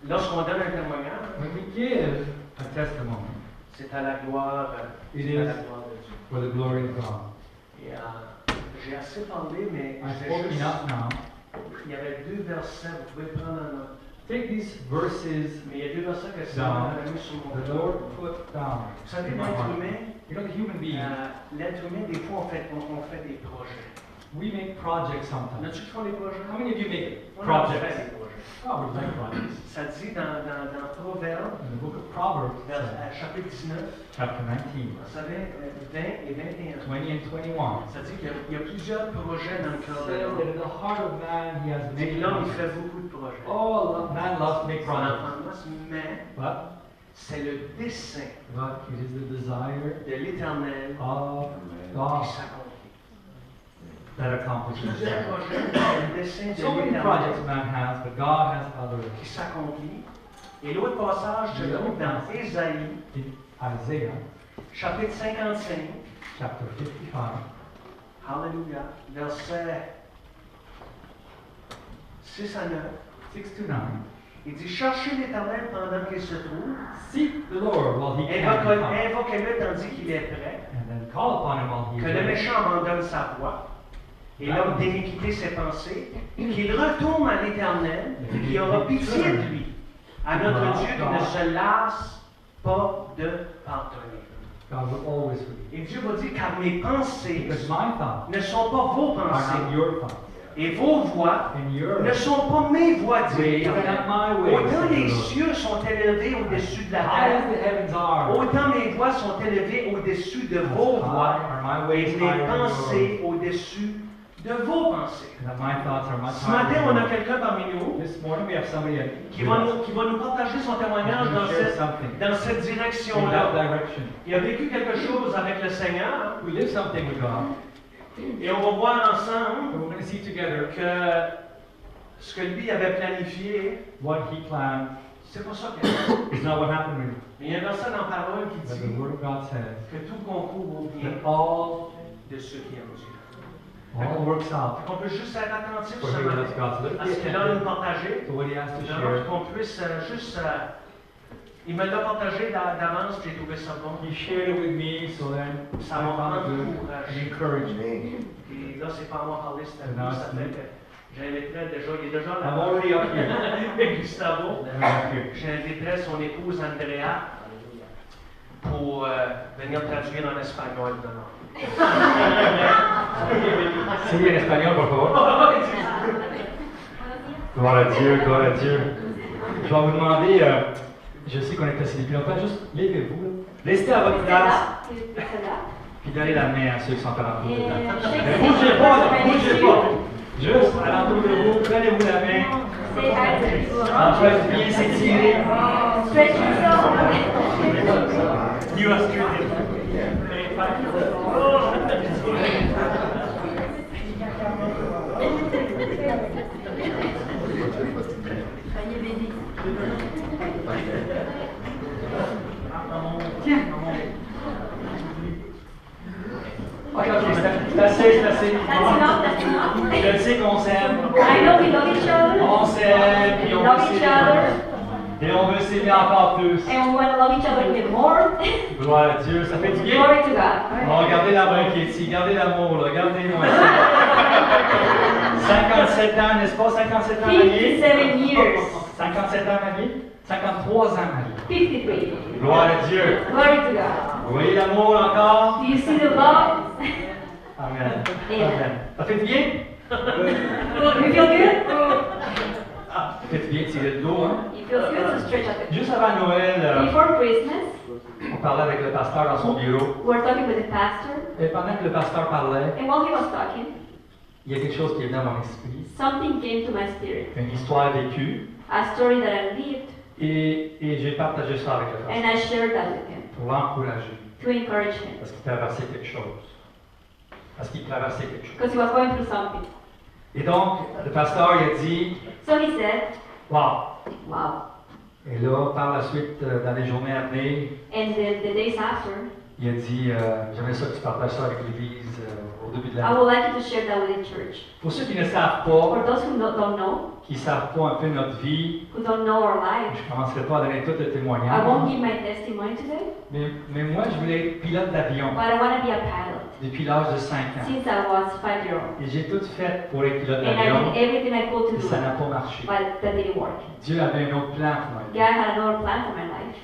Lorsqu'on donne un témoignage, when we give a testimony, c'est à la gloire, It c'est à is la gloire de Dieu. for the glory of God. Et j'ai assez parlé, mais I've je vais spoken juste- enough now. il y avait 2 versets, vous pouvez prendre en note. Take these verses Mais il y a 2 versets que c'est down. mis sur mon The cœur. Lord put down Vous savez, in my l'être heart. humain, You know, the human being, l'être humain, des fois, on fait des projets. we make projects En sometimes. as-tu qui font des projets? How many of you make On en fait projects? des projets. Oh, we make projects. Ça dit dans Proverbes, In the book of Proverbs, it says, chapitre 19, chapter 19, vous savez, 20 et 21. 20 and 21. Ça dit qu'il y a plusieurs projets dans le It cœur says de that l'homme. in the heart of man he has Et made l'homme, il projects. fait beaucoup de projets. Oh, man loves to make Son projects. enfance, mais But c'est le dessein it is the desire de l'Éternel of qui God s'accomplit. that accomplishes Plusieurs that. projets, c'est le dessein de So many projects l'Éternel man has, but God has others. qui s'accomplit. Et l'autre passage se trouve dans Ésaïe, In Isaiah chapitre 55, chapter 55, Alléluia, versets 6 à 9. 6 to 9. Il dit, cherchez l'Éternel pendant qu'il se trouve, Seek the Lord while he can be found, invoquez-le tandis qu'il est prêt, and then call upon him while he que is le ready. méchant abandonne sa voie, et l'homme d'iniquité ses pensées, qu'il retourne à l'Éternel, qui aura pitié de lui, à notre Dieu qui ne se lasse pas de pardonner. God will always forgive. Et Dieu va dire, car mes pensées Because my thoughts ne sont pas vos are not pensées, your thoughts, et vos voies and your ne sont pas mes voies, dit ways are l'Éternel. not my ways. Autant says the les Lord. cieux sont élevés au-dessus de la High terre, as the heavens are, autant mes voies sont élevées au-dessus de vos high voies, are my et ways mes higher than yours, pensées au-dessus de vos pensées. and that my thoughts are much Ce matin, higher on than a yours. quelqu'un parmi nous This morning we have somebody qui va nous partager son témoignage dans cette in that direction-là. direction. Il a vécu quelque chose avec le Seigneur, We live something with God, et on va voir and ensemble we're going to see together que ce que lui avait planifié, what He planned. c'est pas ça qu'il a. It's not what happened really. Il y a un verset dans la parole qui But dit the Word of God says que tout concourt au bien that all de ceux qui aiment Dieu. works out On peut juste être attentif for ce him who matin loves God. So à let's ce be qu'il a à nous attentive partager. to what He has to J'aimerais share. qu'on puisse il me l'a partagé d'avance, j'ai trouvé ça bon. He shared it with me, so then I Ça m'a found it rendu good courage. and encouraged me. Et là, c'est pas à moi parler, c'est à Non, lui. Ça c'est fait lui. que j'inviterai déjà, il est déjà là. I'm already up here. Avec Gustavo. I'm up here. J'inviterai son épouse Andrea pour venir traduire en espagnol demain. Sí, en español, por favor. Gloire à Dieu, gloire à Dieu. Je vais vous demander, je sais qu'on est assis depuis longtemps, juste levez-vous. Là. Restez à votre place, puis donnez la main à ceux qui sont alentour de vous. Ne bougez pas, ne bougez pas. Juste alentour de vous, prenez-vous la main. En train de bien s'étirer. You are straight. Tiens. Ok, c'est assez, c'est assez. Je sais qu'on s'aime. I know we love each other. On s'aime, puis We on love veut each s'aimer. other. Et on veut s'aimer encore plus. And we want to love each other even more. Gloire à Dieu, ça fait du bien. Glory to God. Bon, regardez l'amour qui est ici, regardez l'amour, là, regardez-moi ça. 57 ans, n'est-ce pas? 57 ans mariés? 57 years. 57 ans mariés? 53 ans mariés. 53. Gloire à Dieu. Glory to God. Vous voyez l'amour encore? Do you see the love? Amen. Amen. Amen. Ça fait du bien? You feel good? Ça fait du bien de tirer le dos, hein? It feels good to stretch out the Juste avant Noël, Before Christmas, on parlait avec le pasteur dans son bureau. we were talking with the pastor, Et pendant que le pasteur parlait, and while he was talking, il y a quelque chose qui est venu à mon esprit. something came to my spirit. Une histoire vécue. A story that I lived, Et j'ai partagé ça avec le pasteur. and I shared that with him Pour l'encourager. to encourage him. Parce qu'il traversait quelque chose. Parce qu'il traversait quelque chose. Because he was going through something. Et donc, le pasteur, il a dit, So he said, wow. wow. Et là, par la suite, dans les journées à venir, And the days after, il a dit j'aimerais ça que tu partages ça avec l'Église au début de I l'année. would like you to share that with the church. Pour ceux qui ne savent For pas, those who don't know, qui ne savent pas un peu notre vie, who don't know our life, je ne commencerai pas à donner tout le I témoignage. won't give my testimony today, Mais moi, je voulais être pilote d'avion but I want to be a pilot depuis l'âge de 5 ans. since I was 5-year-old. Et j'ai tout fait pour être pilote And I d'avion, did everything I could to et do ça it, n'a pas marché. but that didn't work. Dieu avait un autre plan pour moi. God had another plan for my life,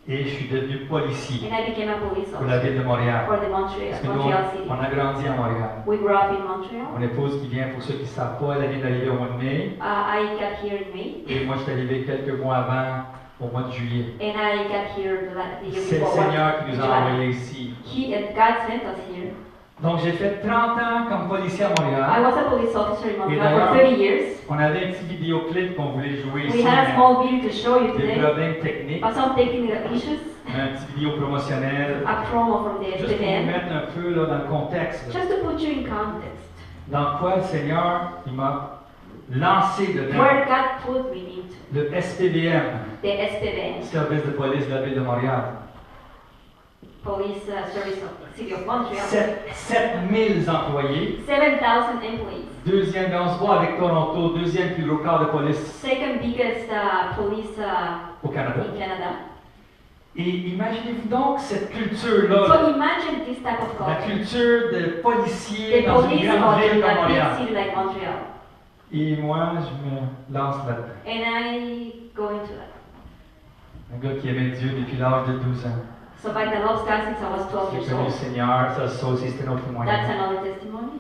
Et je suis devenu policier and I became a police pour la officer ville de Montréal. for the Parce que nous, Montreal city. on a grandi à Montréal. We grew up in Montreal. Mon épouse qui vient, pour ceux qui ne savent pas, elle vient d'arriver au mois de mai. I got here in May, Et moi, je suis arrivé quelques mois avant, au mois de juillet. and I got here the year C'est le before. Seigneur qui nous a July. envoyés ici. God sent us here. Donc, j'ai fait 30 ans comme policier à I Montréal. was a police officer in Montreal d'ailleurs, for 30 years. On avait un petit vidéoclip qu'on voulait jouer We ici. had a mais small video to show you des today, problèmes techniques. but some technical issues, Un petit vidéo promotionnel. a promo from the Juste pour vous SPN, mettre un peu là, dans le contexte. just to put you in context, Dans quoi le Seigneur il m'a lancé dedans. where God put me into, Le SPBM, the SPN, Service de police de la ville de Montréal. Police Service of the City of Montreal. 7000 employés. 7,000 employees. Deuxième, on se voit avec Toronto, deuxième plus gros corps de police Second biggest police au Canada. in Canada. Et imaginez-vous donc cette culture-là, So imagine this type of la culture. culture de policier The dans une police grande ville culture comme in a Montréal. big city like Montreal. Et moi, je me lance là-dedans. And I go into that. Un gars qui aimait Dieu depuis l'âge de 12 ans. So by the love God since I was 12 J'ai years connu le old. Seigneur, ça aussi c'était notre That's témoignage. another testimony.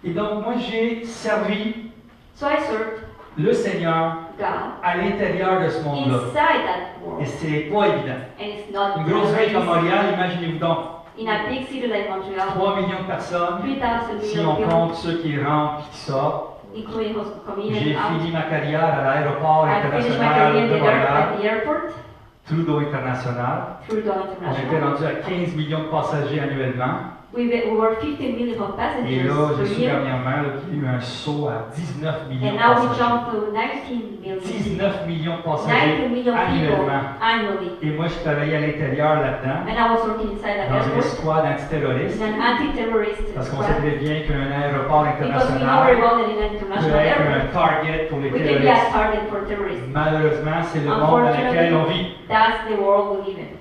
Et donc moi j'ai servi So I served le Seigneur God à l'intérieur de ce monde-là. inside that Et world. c'est pas évident. And it's not Une grosse ville comme easy. Montréal, imaginez-vous donc, In a big city like Montreal, 3 millions de personnes, 3,000 si million on people, compte ceux qui rentrent et qui sortent. including J'ai comedians out. fini ma carrière à l'aéroport I finished my international career de Montréal, at the airport, Trudeau International. Trudeau On était International. rendu à 15 millions de passagers annuellement. We were 15 million of Et passengers là, per j'ai su year. dernièrement là, qu'il y a eu un saut à 19 millions And de now we passagers. jump to 19 million. 19 millions de passagers 19 million people annuellement. annually. Et moi, je travaillais à l'intérieur là-dedans, And I was working inside the dans une airport escouade antiterroriste, in an anti-terrorist parce qu'on sait squad. très bien qu'un aéroport Because we know very international well that in an peut international être un airport, target pour les we can be a terroristes. target for terrorists. Malheureusement, c'est le monde dans lequel on vit. That's the world we live in.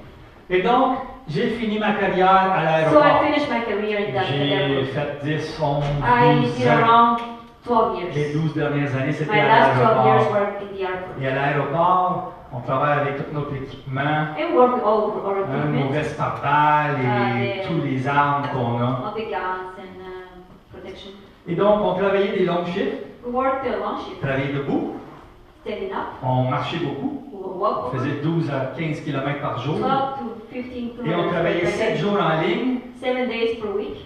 Et donc, j'ai fini ma carrière à So I l'aéroport. finished my career in that J'ai airport. fait 10, 11, I 12 did ans. around 12 Les years. 12 dernières années, c'était My à last 12 years l'aéroport. were in the airport. Et à l'aéroport, on travaille avec tout notre équipement, And work with all of our nos equipment, vestes par balles et Ah, tous les armes qu'on a. all the guns and protection. Et donc, on travaillait des longs chiffres, We worked the long shift, on travaillait debout, standing up. on marchait beaucoup, We would on walk faisait 12 à 15 km par jour. 12 to 15 Et on kilometers travaillait per 7 day, jours en ligne, 7 days per week,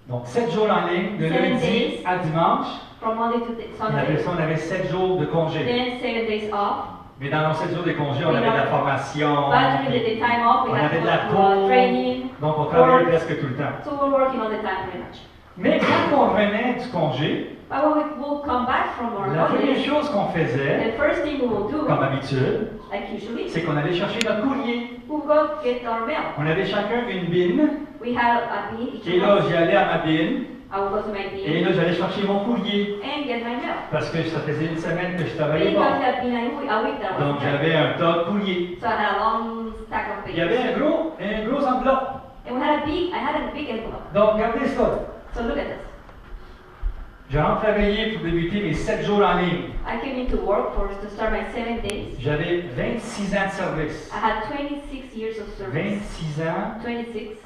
donc 7 jours en ligne, de 7 lundi days. à dimanche. from Monday to Et après Sunday. ça, on avait 7 jours de congé. Then 7 days off. Mais dans nos 7 jours de congé, on avait de la formation. But during the time off, we On had avait de la to cour. training. Donc, on travaillait presque tout le temps. So we were working all the time pretty much. Mais quand on revenait du congé, But when we will come back from our la première holidays, chose qu'on faisait, the first thing we will do, comme habitude, like usually, c'est qu'on allait chercher notre courrier. we'll go get our mail. On avait chacun une bine. We had a bin, each Et of là, us. j'y allais à ma bine. I will go to my Et bin là, j'allais chercher mon courrier. and get my mail. Parce que ça faisait une semaine que je travaillais Because pas. it had been a week that I Donc, was there. j'avais un tas de courrier. So I had a long stack of Il y avait papers. un gros enveloppe. And I had a big envelope. Donc, regardez ça. So look at this. Je rentre travailler pour débuter mes 7 jours en ligne. I came into workforce to start my 7 days. J'avais 26 ans de service. I had 26 years of service. 26 ans, 26.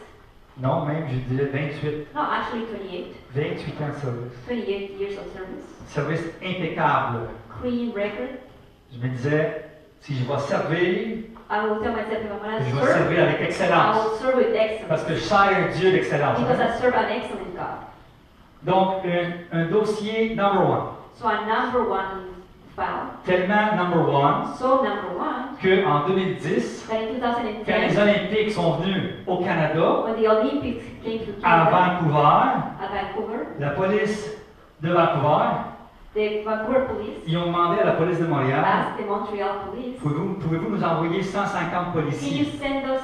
non, même, je disais 28. No, actually 28. 28 ans de service. 28 years of service. Service impeccable. Clean record. Je me disais, si je vais servir, I will tell myself if I'm going je to vais serve, servir avec I excellence. will serve with excellence. Parce que je sers un Dieu d'excellence. Because I serve an excellent God. Donc, un dossier number one. So a number one file. Tellement number one So number one, qu'en 2010, that in quand les 2010, Olympiques sont venus au Canada, when the Olympics came to à Canada, Vancouver, at Vancouver, la police de Vancouver The Vancouver police Ils ont demandé à la police de Montréal, asked the Montreal police, pouvez-vous nous envoyer 150 can you policiers send us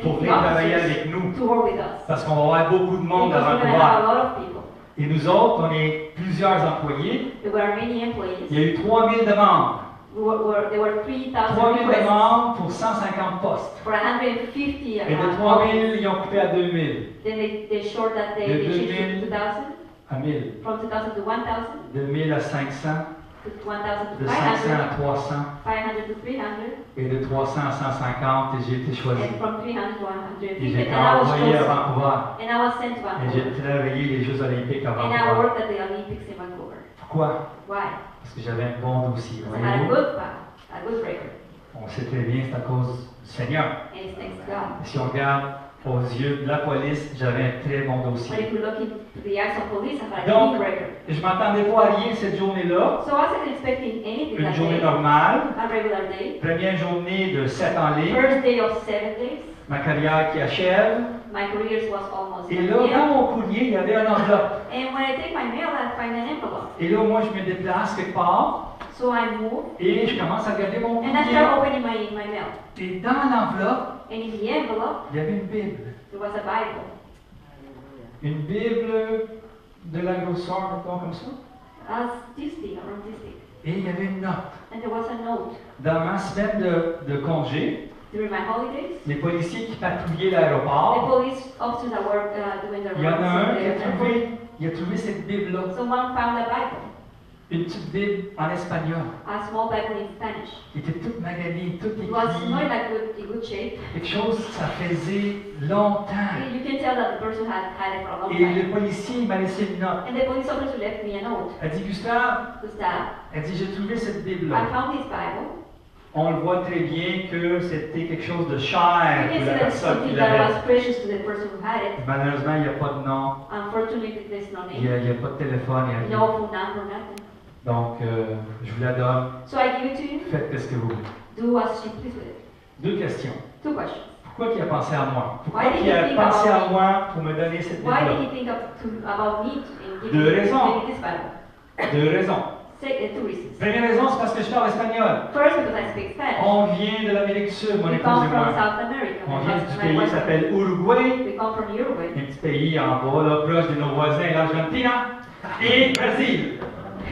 pour 150 venir travailler officers avec nous? to work with us? Parce qu'on va avoir beaucoup de monde à Because we're going to have a Vancouver. lot of people. Et nous autres, on est plusieurs employés. There were many Il employees. y a eu 3000 demandes. There were 3,000 3000 requests demandes pour 150 postes. for 150 Et de 3000, ils ont coupé à 2000. Then they short that De they changed 2000 to 2,000, À 1000. from 2,000 to 1,000, De 1000 à 500. to 1,000 De to 500 500, à 300. 500 to 300, Et de 300 à 150. Et j'ai été choisi. and from 300 to Et 150. j'ai été And I was envoyé à chosen. Vancouver. And I was sent to Et j'ai Vancouver. travaillé les Jeux Olympiques à And I Vancouver. worked at the Olympics in Vancouver. Pourquoi? Why? Parce que j'avais un bon dossier. Because I had a Voyez-vous? good path, a good record. On sait très bien, c'est à cause du Seigneur. And it's thanks to God. Si on regarde aux yeux de la police, j'avais un très bon But dossier. if we look into the acts of police, I had a Donc, good record. je m'attendais pas à rien cette journée-là. So I wasn't expecting anything Une that journée day, normale. a regular day. Première journée de 7 en ligne. First day of 7 days. Ma carrière qui achève. My career was almost Et done là, here. dans mon courrier, il y avait un enveloppe. And when I take my mail, I find an envelope. Et là, moi, je me déplace quelque part So I move et je commence à regarder mon and I courrier. start opening my mail. Et dans l'enveloppe, And in the envelope, il y avait une Bible. there was a Bible. Une Bible de la grosseur, mettons, comme ça. As this thing, around this thing. Et il y avait une note. And there was a note. Dans ma semaine de congé, During my holidays, les policiers qui patrouillaient the l'aéroport, police officers that were doing their il y en a un work qui in a the airport, trouvé cette Bible-là. someone found a Bible, Une petite Bible en espagnol, a small Bible in Spanish. qui était toute maganée, toute It was écrite. not in good shape. Quelque chose, ça faisait longtemps. You can tell that the person had it for a long Et time. le policier il m'a laissé une note. And the police officer left me a note. Elle dit, Gustave, Gustave, elle dit, j'ai trouvé cette I Bible-là. found this Bible. On le voit très bien que c'était quelque chose de cher You pour can see la that it's personne qui something that was l'avait. precious to the person who had it. Malheureusement, il n'y a pas de nom, Unfortunately, there's no il n'y name, a pas de téléphone, il n'y a rien. no phone number, nothing. Donc, je vous la donne. So I give it to you. Faites ce que vous voulez. Do as you please with it. Deux questions. 2 questions. Pourquoi il a pensé à moi? Pourquoi Why did il a he think pensé about à me? moi pour me donner cette Why did Bible-là? he think about me and Deux raisons. giving this Bible? Deux raisons. Two reasons. Première raison, c'est parce que je parle espagnol. First, because I speak Spanish. On vient de l'Amérique du Sud, mon We épouse come et from moi. South America. On My vient husband- du my pays qui wife- s'appelle Uruguay, We come from Uruguay. un petit pays en bas, là, proche de nos voisins, l'Argentine et Brésil.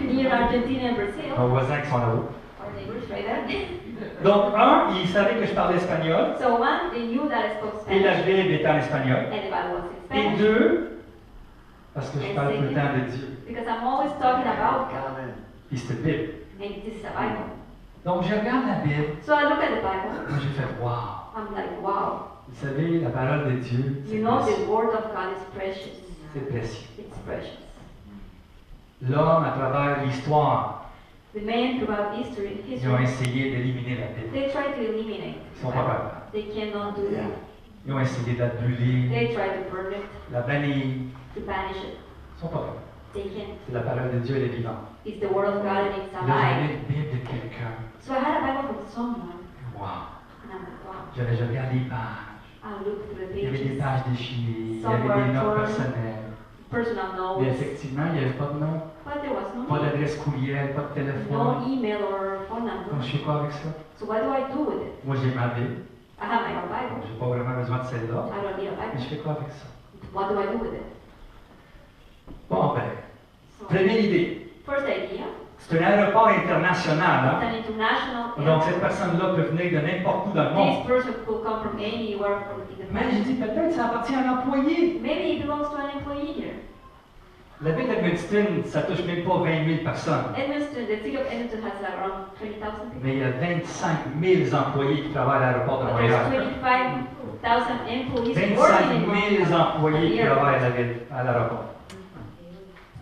Near Argentina and Brazil. Nos voisins qui sont là-haut. Our neighbors right there. Donc, un, il savait que je parlais espagnol, So one, they knew that I spoke et la Spanish. Bible est en espagnol. And the Bible was in Et Spanish. deux, parce que je parle tout le temps de Dieu. Because I'm always talking about God. Puis cette Bible. And this is a Bible. Donc, je regarde la Bible, So I look at the Bible. moi j'ai fait wow. I'm like, wow. Vous savez, la parole de Dieu, c'est You know, précieux. the word of God is precious. C'est précieux. It's precious. L'homme, à travers l'histoire, The men throughout history, ils ont essayé d'éliminer la Bible. they try to eliminate. Ils sont pas capables. They cannot do that. Ils ont essayé de la brûler, They try to burn it, la bannir. to banish it. Ils sont pas capables. They can't. C'est la parole de Dieu, elle est vivante. It's the word of God and it's Là, j'avais alive. une Bible de quelqu'un. So I had a Bible from someone, Wow. and I'm like, wow. Je regarde les pages. I looked through the Il y avait des pages, pages déchirées. Il y Some avait des were notes torn. personnelles. personal Et notes, effectivement, il n'y avait pas de nom, but there was no pas name, d'adresse courriel, pas de no téléphone. email or phone Donc, number. je fais quoi avec ça? So what do I do with it? Moi, j'ai ma Bible. I have my own Bible. Je n'ai pas vraiment besoin de celle-là. I don't need a Mais je Bible. fais quoi avec ça? What do I do with it? Bon, ben, So, première idée. first idea, C'est un aéroport international. it's Hein? an international Donc, cette airport. personne-là peut venir de n'importe où dans le monde. This person could come from anywhere from the Mais j'ai dit, peut-être ça appartient à un employé. Maybe it belongs to an employee here. La ville d'Edmundston, ça touche même pas 20 000 personnes. Edmundston, the city of Edmonton has around 20,000 people. Mais il y a 25 000 employés qui travaillent à l'aéroport de But there's Montréal. 25,000 employees 25 working in 000 employés qui travaillent à la ville, à l'aéroport.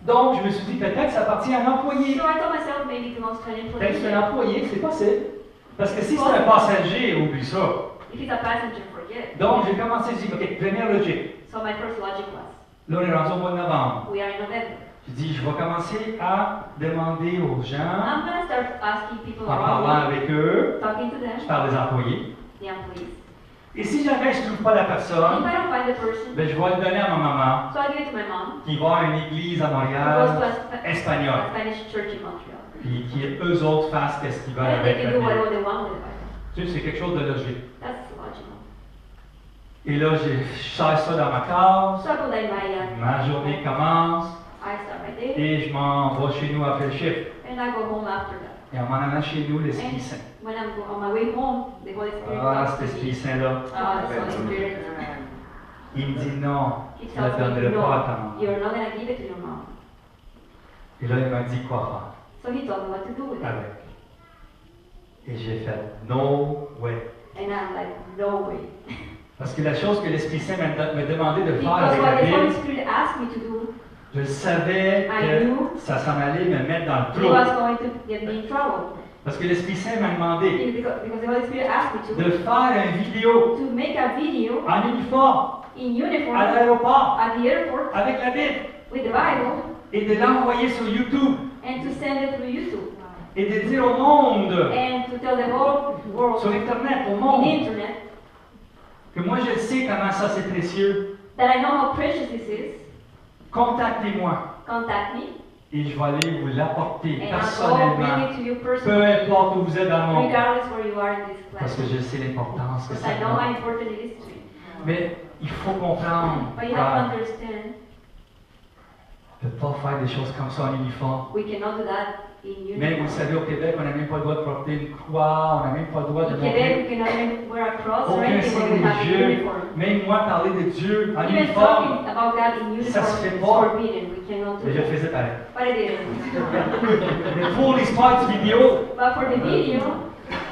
Donc, je me suis dit, peut-être ça appartient à un employé. So I told myself maybe it belongs to an Peut-être que c'est un employee. employé, c'est possible. Parce que si c'est un passager, oublie ça. If it's a passenger, forget. Donc, j'ai commencé à dire, OK, première logique. So my first logic was, Là, on est rendu au mois de novembre. we are in November. J'ai dit, je vais commencer à demander aux gens, I'm going to start asking people en parlant around me, avec eux, talking to je them, parle des employés, the employees. Et si jamais je ne trouve pas la If personne, I don't find the person, ben, je vais le donner à ma maman so I give it to my mom, qui va à une église à who goes Montréal to a espagnole. Spanish church in Montreal. Puis qui eux autres fassent ce qu'ils veulent And they avec can la do Bible. whatever they want with the Bible. Tu sais, c'est quelque chose de logique. That's logical. Et là, je sers ça dans ma case, So I put that in my, ma journée commence I start my day, et je m'en vais chez nous après le chiffre. and I go home after that. Et en m'en allant chez nous, l'Esprit Saint. When I'm on my way home, the Holy Spirit Ah, comes cet to Esprit me. Saint-là, Oh, the Holy Spirit. il me dit non, He tu ne la tells me, donnerais pas à ta no, maman. you're not going to give it to your mom. Et là, il m'a dit quoi So he told me what to do with faire it. avec. Et j'ai fait no way. And I'm like, no way. Parce que la chose que l'Esprit Saint m'a demandé de faire Because avec what la the Holy Bible, Spirit asked me to do, je savais I knew que ça s'en allait me mettre dans le he was trou. going to get me in trouble. Parce que l'Esprit Saint m'a demandé Because the Holy Spirit asked me de faire une vidéo to make a video en uniforme in uniform à l'aéroport at the airport avec la Bible with the Bible et de l'envoyer sur YouTube and to send it through YouTube et de dire au monde, and to tell the whole world sur Internet, au in monde, the internet que moi je sais comment ça c'est précieux. that I know how precious this is. Contactez-moi Contact me et je vais aller vous l'apporter and I'll go personnellement, bring it to you peu personally, importe où vous êtes dans le monde, regardless where you are in this parce class. que je sais l'importance que Because ça I know how a. important it is to you. Mais il faut comprendre, But you have frère, to understand, de ne pas faire des choses comme ça en uniforme. we cannot do that in Même, vous uniform. savez, au Québec, on n'a même pas le droit de porter une croix, on n'a même pas le droit de In montrer Quebec, we cannot even wear a cross or aucun anything signe when we have a religieux. uniform. Même moi, parler de Dieu en Even uniforme, talking about God in Ça uniform se fait is pas. forbidden. We cannot do mais je that. faisais pareil. But I didn't. Mais pour l'histoire du vidéo, But for the video,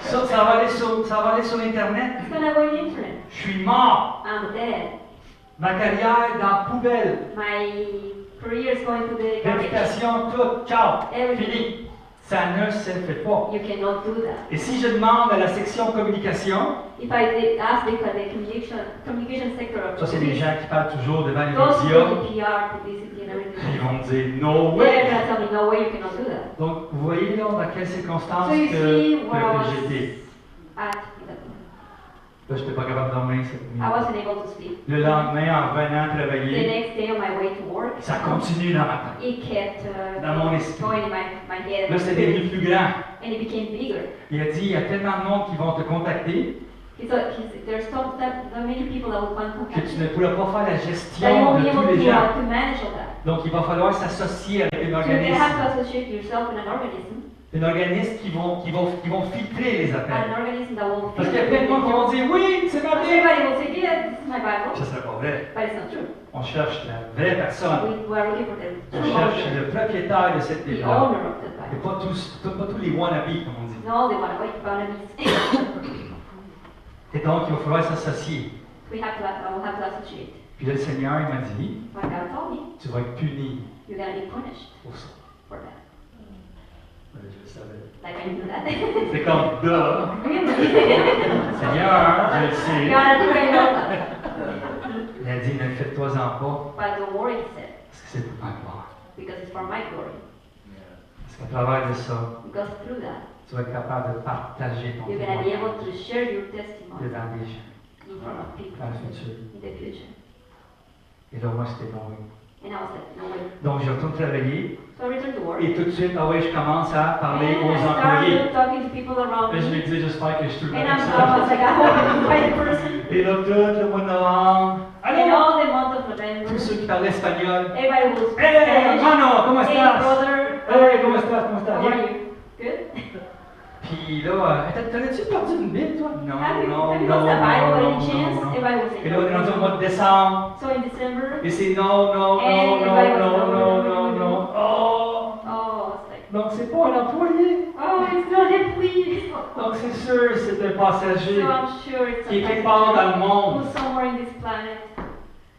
ça va aller sur Internet. it's gonna go on the internet. Je suis mort. I'm dead. Ma carrière dans la poubelle. My career is going to the garbage. Réputation, tout. Ciao. Everything. Fini. Ça ne se fait pas. You cannot do that. Et si je demande à la section communication, If I ask the communication sector of ça c'est les gens qui parlent toujours devant les those médias, people, the PR, publicity, and ils everything, vont me dire no they're way. gonna tell me, no way, you cannot do that. Donc vous voyez là dans quelles circonstances So you see que where I was j'étais. at. Là, je n'étais pas capable de dormir cette nuit. I wasn't able to sleep. Le lendemain, en revenant The travailler, next day on my way to work, ça continue dans ma tête. it kept Dans mon esprit. going in my head. Là, c'est devenu plus grand. And it became bigger. Il a dit, il y a tellement de monde qui vont te contacter There's so many people that will que contact tu me ne pourras pas faire la that you gestion won't be de able tous les gens. to manage all that. Donc, il va falloir s'associer avec un So you're going to have organisme. to associate yourself with an organism Qui vont filtrer les appels. an organism that will Parce qu'il y a plein de monde qui vont dire, oui, c'est ma Bible. Everybody will say, yeah, this is my Bible, Ça ne serait pas vrai. but it's not true. On cherche la vraie personne. We are looking for the On true cherche owner, le propriétaire de cette the Bible-là. owner of that Et Bible. pas tous les wannabes, comme on dit. No, they want to wait for Et donc, il va falloir s'associer. I will have to associate. Puis là, le Seigneur, il m'a dit, When God told me, tu vas être puni you're going to be punished pour ça. for that. Je le savais. Like I knew that. C'est comme, duh. God, Seigneur, je le sais. I know. Il a dit, ne faites-toi-en pas, But don't worry, he said, parce que c'est pour ma gloire. because it's for my glory. Parce qu'à travers de ça, Because through that, tu vas être capable de partager ton you're going to be able témoignage to share your testimony devant des gens in front of people dans le futur. in the future. Et là, moi, c'était bon. And I was like, no way. Donc, je retourne travailler So I returned to work. et tout de suite, ah ouais, je commence à parler And aux I employés. started talking to people around Là, je me me. disais, j'espère que je suis tout le And temps I was like, I hope I'm the right person. Et là, tout le mois de novembre, And allô, all the month of November, tous ceux qui parlent espagnol. everybody will speak Hey, Spanish. hermano, ¿cómo Hey, estás? brother. Hey, ¿cómo estás? ¿Cómo estás? How are Bien. you? Good? Puis là, t'avais-tu perdu une Bible, toi? Non, Have you non, lost non, a Bible by non, any chance? non. Everybody will say Et là, on est rendu au no. mois de décembre. So in December, Et c'est non, non, non, non, non, non, non, non. Oh! oh, it's like, Donc, c'est pas un employé. oh, it's not employee. Donc, c'est sûr, c'est un passager So I'm sure it's qui est a quelque part dans le monde. who's somewhere in this planet.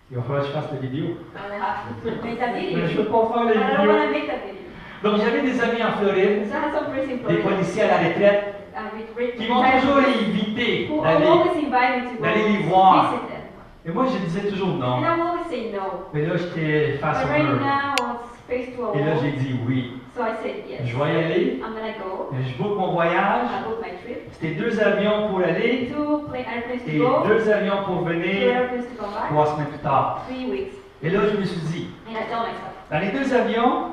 Il va falloir que je fasse la vidéo. I will have to make that Mais video. je ne peux pas faire I la don't vidéo. want to make that video. Donc, j'avais des amis en Floride, So I have some friends in des Florida. policiers à la retraite, qui m'ont toujours évité who d'aller. always invite me to go d'aller les voir. visit them. Et moi, je disais toujours non. And I will always say no. Mais là, j'étais face But au right mur. now, I was face to a Et là, wall. j'ai dit oui. So I said yes. Je vais y aller. I'm gonna go. Je book mon voyage. I booked my trip. C'était 2 avions pour aller 2 airplanes to et go. 2 avions pour 2 venir airplanes to come back. 3 semaines plus tard. 3 weeks. Et là, je me suis dit, And I told myself, dans les 2 avions,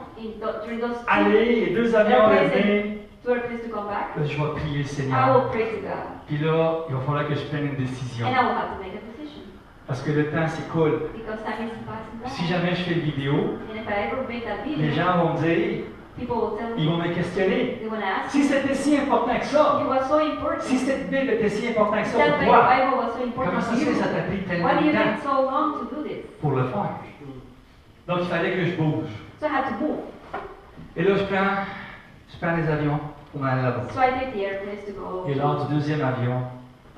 during those 2 aller et 2 avions revenir, airplanes to come back, là, je vais prier le I Seigneur. will pray to God. Puis là, il va falloir que je prenne une décision. And I will have to make a decision. Parce que le temps s'écoule. Because time is passing by. Si jamais je fais une vidéo, And if I ever make that les video, gens vont me dire, people will tell ils me, vont me questionner. they want to ask, Si c'était si important que ça, it was so important. si cette Bible était si importante que ça That pour the toi, Bible was so important comment ça to se fait que you. ça t'a pris Why tellement do you de take temps so long to do this? pour le faire? Donc il fallait que je bouge. So I had to move. Et là, je prends les avions pour m'aller là-bas. So I take the airplanes to go. Et lors du 2e avion,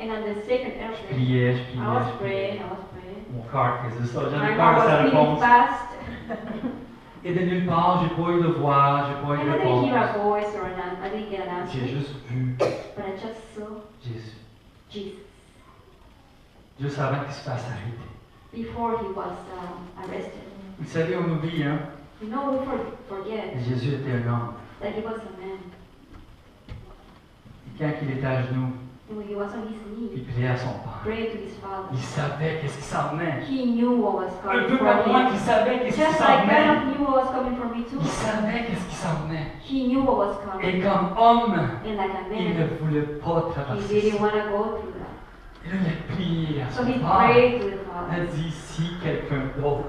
And on the second je airplane, priais, je I priais, was je priais. praying, I was praying. Mon cœur faisait ça, j'avais My peur de heart sa was beating réponse. fast. Et de nulle part, j'ai pas eu de voix, j'ai pas eu And de I didn't hear a réponse. voice or I didn't get an answer. J'ai juste vu But I just saw Jésus. Jesus Juste avant qu'il se fasse arrêter. before he was arrested. Vous savez, on oublie, hein? You know, we forget Jésus était un homme. that he was a man. Et quand il était à genoux, And when he was on his il knee, priait à son Père. prayed to his Father. Il savait qu'est-ce qui s'en venait. He knew what was Un coming peu for comme moi him. qui savais qu'est-ce qui Just s'en like God venait. knew what was coming for me too. Il savait qu'est-ce qui s'en venait. He knew what was Et coming. comme homme, And like a il ne man, voulait pas he traverser didn't ça. want to go through that. Et là, il a prié à So son he Père. prayed to the Il a Father. dit, si quelqu'un d'autre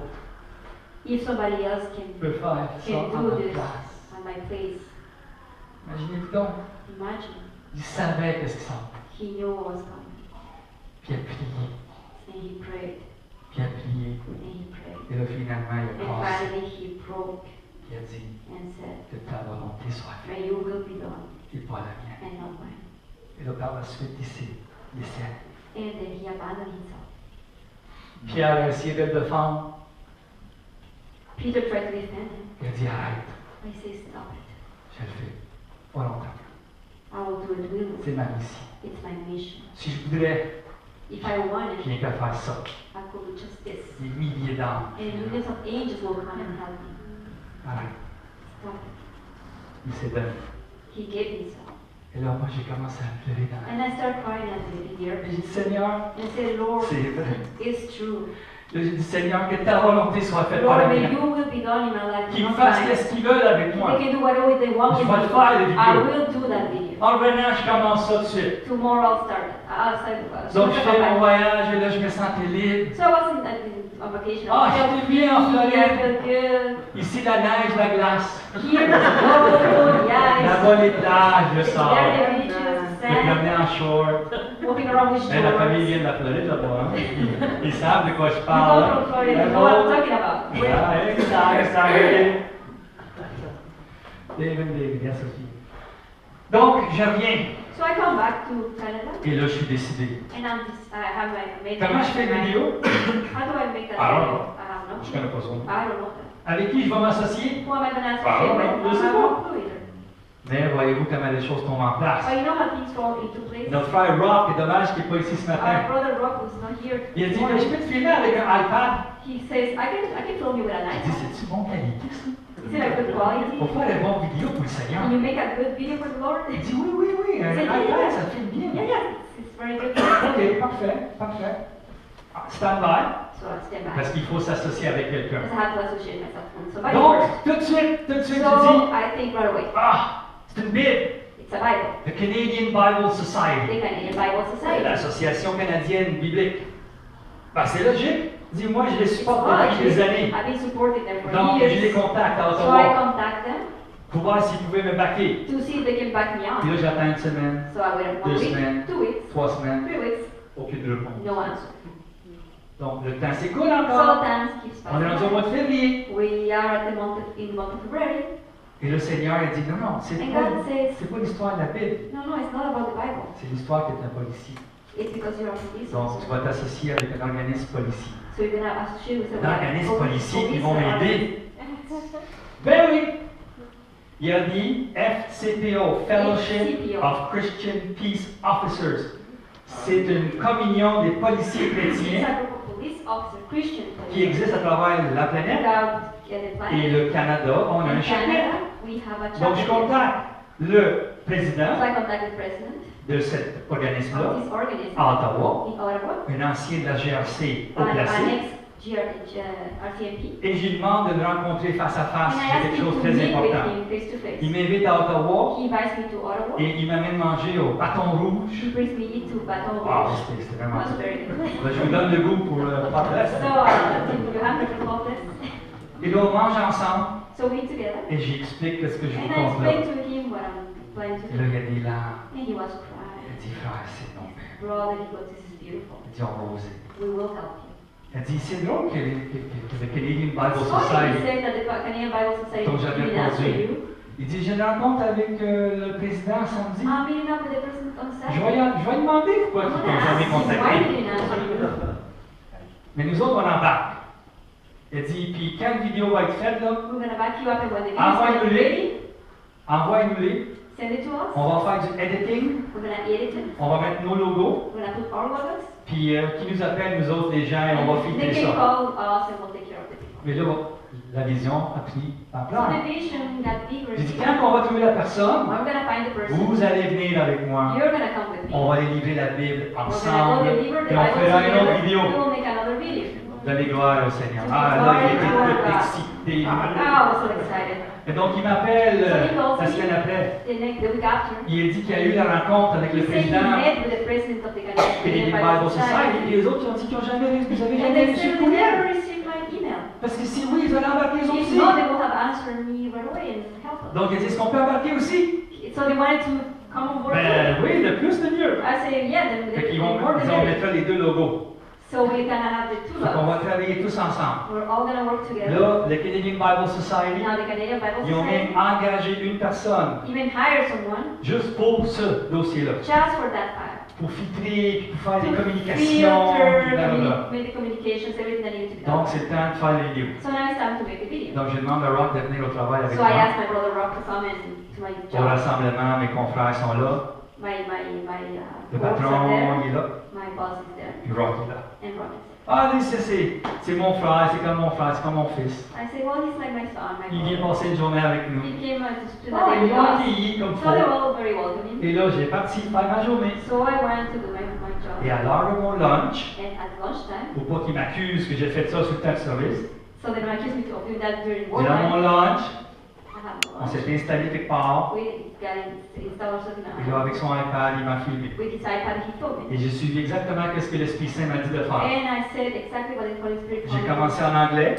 If somebody else peut faire ça can à do ma this place. on my place, Imaginez-vous donc, imagine. il savait qu'est-ce qui s'en venait. He knew what was coming. Puis il a prié, And he prayed. puis il a prié. And he prayed. Et là, finalement, il a And cassé. finally he broke Il a dit, and said, que ta volonté soit faite, may your will be done et pas la mienne. and not mine. Et là, par la suite, il s'est laissé aller. And then he abandoned himself. Pierre a essayé de le défendre. Peter tried to defend him. Il a dit, arrête, But he said, stop it. je le fais. Pas longtemps. I will do it willingly. C'est ma mission. It's my mission. Si je voudrais, If I wanted, je n'ai qu'à faire ça. I could do just this. Des milliers d'âmes. And millions of angels will come and help me. Arrête. Stop it. Il s'est donné. He gave himself. Et là, moi, j'ai commencé à pleurer dans la And I started crying at the Et airplane. j'ai dit, Seigneur, And I said, Lord, c'est vrai. it's true. Là, j'ai dit, Seigneur, que ta volonté soit faite par la Lord, may mienne. you will be done in my life. Qu'ils not fassent mine. ce qu'ils veulent avec moi. They can do whatever they want Je with vais me. le faire, les I vidéos. will do that video. En revenant, je commence ça tout de suite. Tomorrow I'll start it. I'll start Donc, je fais mon voyage et là, je me sentais libre. So I wasn't on vacation. Ah, j'étais bien en I Floride. felt good. Ici, la neige, la glace. Here, the snow, yes. Là-bas, les plages, le There, sable. the beaches, Je me sand, promenais en short. walking around with Mais la famille shorts. vient de la Floride là-bas. Hein? Ils savent de quoi je You parle. go from Florida, you know what I'm talking about. Ah, exact. David, yes, Sophie. Donc, je reviens. So I come back to Canada, Et là, je suis décidé. and I have made Comment je fais une vidéo? How do I make that I don't video? know. I have no Je clue. connais pas ça. I don't know that. Avec qui je vais m'associer? Who am I going to I don't know. associate with? Je I sais have pas. no clue either. Mais voyez-vous comment les choses tombent en place. But you know how things fall into place? Notre frère Rock, est dommage qu'il n'est pas ici ce Our matin. brother Rock was not here. Il a this dit, mais je morning. peux te filmer avec un iPad? He says, I can film you with an J'ai dit, iPhone. c'est-tu bon qualité ça? Is it a good quality? Pour faire une bonne vidéo pour le Seigneur. Can you make a good video for the Lord? Il dit, oui, un C'est iPad, bien. ça filme bien. Yeah, yeah, it's very good. Ok, parfait. Ah, stand by, So I stand back. parce qu'il faut s'associer avec quelqu'un. Because I have to associate myself with somebody Donc, first. tout de suite, tu dis, So I think right away, ah, c'est une Bible. it's a Bible. The Canadian Bible The Society, Canadian Bible Society. l'Association canadienne biblique. Ben, c'est logique. Dis-moi, je les It's supporte depuis des années. I've been supporting them for Donc, je les years. contacte à So I Ottawa contact them pour voir s'ils pouvaient me backer. to see if they can back me Puis up. là, j'attends une semaine, So I waited 1 2 week, semaines, 2 weeks, 3 semaines, 3 weeks, aucune réponse. no answer. Donc, le temps s'écoule So encore. time keeps On est rendu au mois passing. de février. We are at the month in the month of February. Et le Seigneur a dit, non, c'est And pas, God says, c'est pas l'histoire de la Bible. no, it's not about the Bible. C'est l'histoire que tu n'as pas ici. It's because you're a police Donc, tu vas officer. t'associer avec un organisme policier. So you're going to associate with Un organisme policier qui vont police m'aider. Ben oui! Il a dit FCPO, Fellowship FCPO. of Christian Peace Officers. C'est une communion des policiers It's chrétiens a group of police officers, Christian qui police, existe à travers la planète. throughout get a Et flag. le Canada, on a un In chapitre. Canada, we have a Donc je chapter. contacte le So président I contacted the president de cet organisme-là of this organism à Ottawa, in Ottawa, un ancien de la GRC au an placé, ex-RTMP. et je lui demande de le rencontrer face à face. And I C'est asked quelque him chose de to très meet with important. him face to Il face. m'invite à Ottawa He invites me to Ottawa. et il m'amène manger au bâton rouge. He brings me into Baton Ah, Rouge. c'était It vraiment was ça. very good. Ben, je vous donne le goût pour le pâte So you have the complex. Et là, on mange ensemble So we eat together. et j'explique ce que je vous And I compte là. explained to him what I'm planning to Et là, do. il y a des larmes. And he was Il crying. dit, frère, c'est non. Brother, he goes, this is beautiful. Il dit, on va oser. We will help you. Elle dit, c'est drôle que le Canadian Bible It's funny Society. he said that the Canadian Bible Society Donc, j'avais did answer répondu. you. Il dit, j'ai une rencontre avec le président samedi. I'm meeting up with the president on Je Saturday. vais lui demander pourquoi I'm ils gonna t'ont jamais ask him why he contacté. didn't answer you. Mais nous autres, on embarque. Elle dit, puis quand la vidéo va être faite, là, We're gonna back you up and when the Ah, video is ouais, ready, envoie-nous-les. send it to us. On va faire du editing. We're gonna edit it. On va mettre nos logos. We're gonna put our logos. Puis qui nous appelle, nous autres, les gens, et on va They filtrer can ça. call us and we'll take care of the people. Mais là, la vision a pris So ampleur. the vision got bigger. J'ai dit, quand on va trouver la personne, We're gonna find the person. vous allez venir avec moi. You're gonna come with me. On va aller livrer la Bible We're gonna ensemble. go deliver the Et on Bible fera une together. autre vidéo. We will make another video. Donnez gloire au Seigneur. Ah, là, il était tout excité. Ah, I was so excited. Et donc, il m'appelle So he calls la me. semaine après. The week after, Il a dit qu'il y a eu la rencontre avec he le said he président met with the president of the et les Canadian Bible Bible Society. Et Society. les autres, ils ont dit qu'ils n'ont jamais reçu. Vous avez And jamais they reçu said le they never courriel. received my email. Parce que si oui, ils allaient embarquer eux If aussi. not, they will have answered me right away and help us. Donc, il a dit, est-ce qu'on peut embarquer aussi? So they wanted to come on board. Ben oui, le plus, le mieux. I said, yeah, then Fait they qu'ils can vont, board ils the vont video. mettre les deux logos. So we're gonna have the two Donc, on va logos. travailler tous ensemble. We're all gonna work together. Là, le Canadian Bible Society, Now the Canadian Bible ils ont même Society engagé une personne even hire someone juste pour ce dossier-là. just for that file. Pour filtrer, puis pour faire des To communications, puis filter, blablabla. make the communications, everything that needs to be Donc, done. c'est le temps de faire les vidéos. So now it's time to make a video. Donc, je demande à Rock de venir au travail avec So I moi. asked my brother Rob to come and to my Au job. rassemblement, mes confrères sont là. Le boss are patron, there. il est là. My boss is there. Puis Rock est là. And Rob is there. Ah, lui, c'est mon frère, c'est comme mon frère, c'est comme mon fils. I say, well, he's like my son, my Il vient brother. passer une journée avec nous. He came to spend Ah, the day ils with ont us. accueilli comme So they were faut. all very welcoming. Et là, j'ai parti faire ma journée. So I went to do my job. Et à l'heure de mon lunch, And at lunchtime, pour pas qu'ils m'accusent que j'ai fait ça sur le temps de service, so they don't accuse me of doing that during work durant mon time. lunch, I have on lunch. s'est installé quelque part. We got installed something Et là, avec son iPad, il m'a filmé. with his iPad, he filmed Et it. j'ai suivi exactement ce que l'Esprit Saint m'a dit de faire. And I said exactly what the Holy Spirit J'ai told me. commencé en anglais,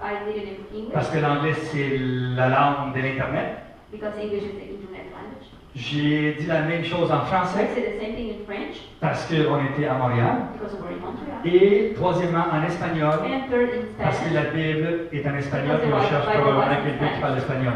I did it in English, parce que l'anglais, c'est la langue de l'Internet. because English is the internet language. J'ai dit la même chose en I français, said the same thing in French, parce qu'on était à Montréal. because we're in Montreal. Et troisièmement, en espagnol, And third in parce que Spanish. la Bible est en espagnol et on cherche probablement quelqu'un qui parle espagnol.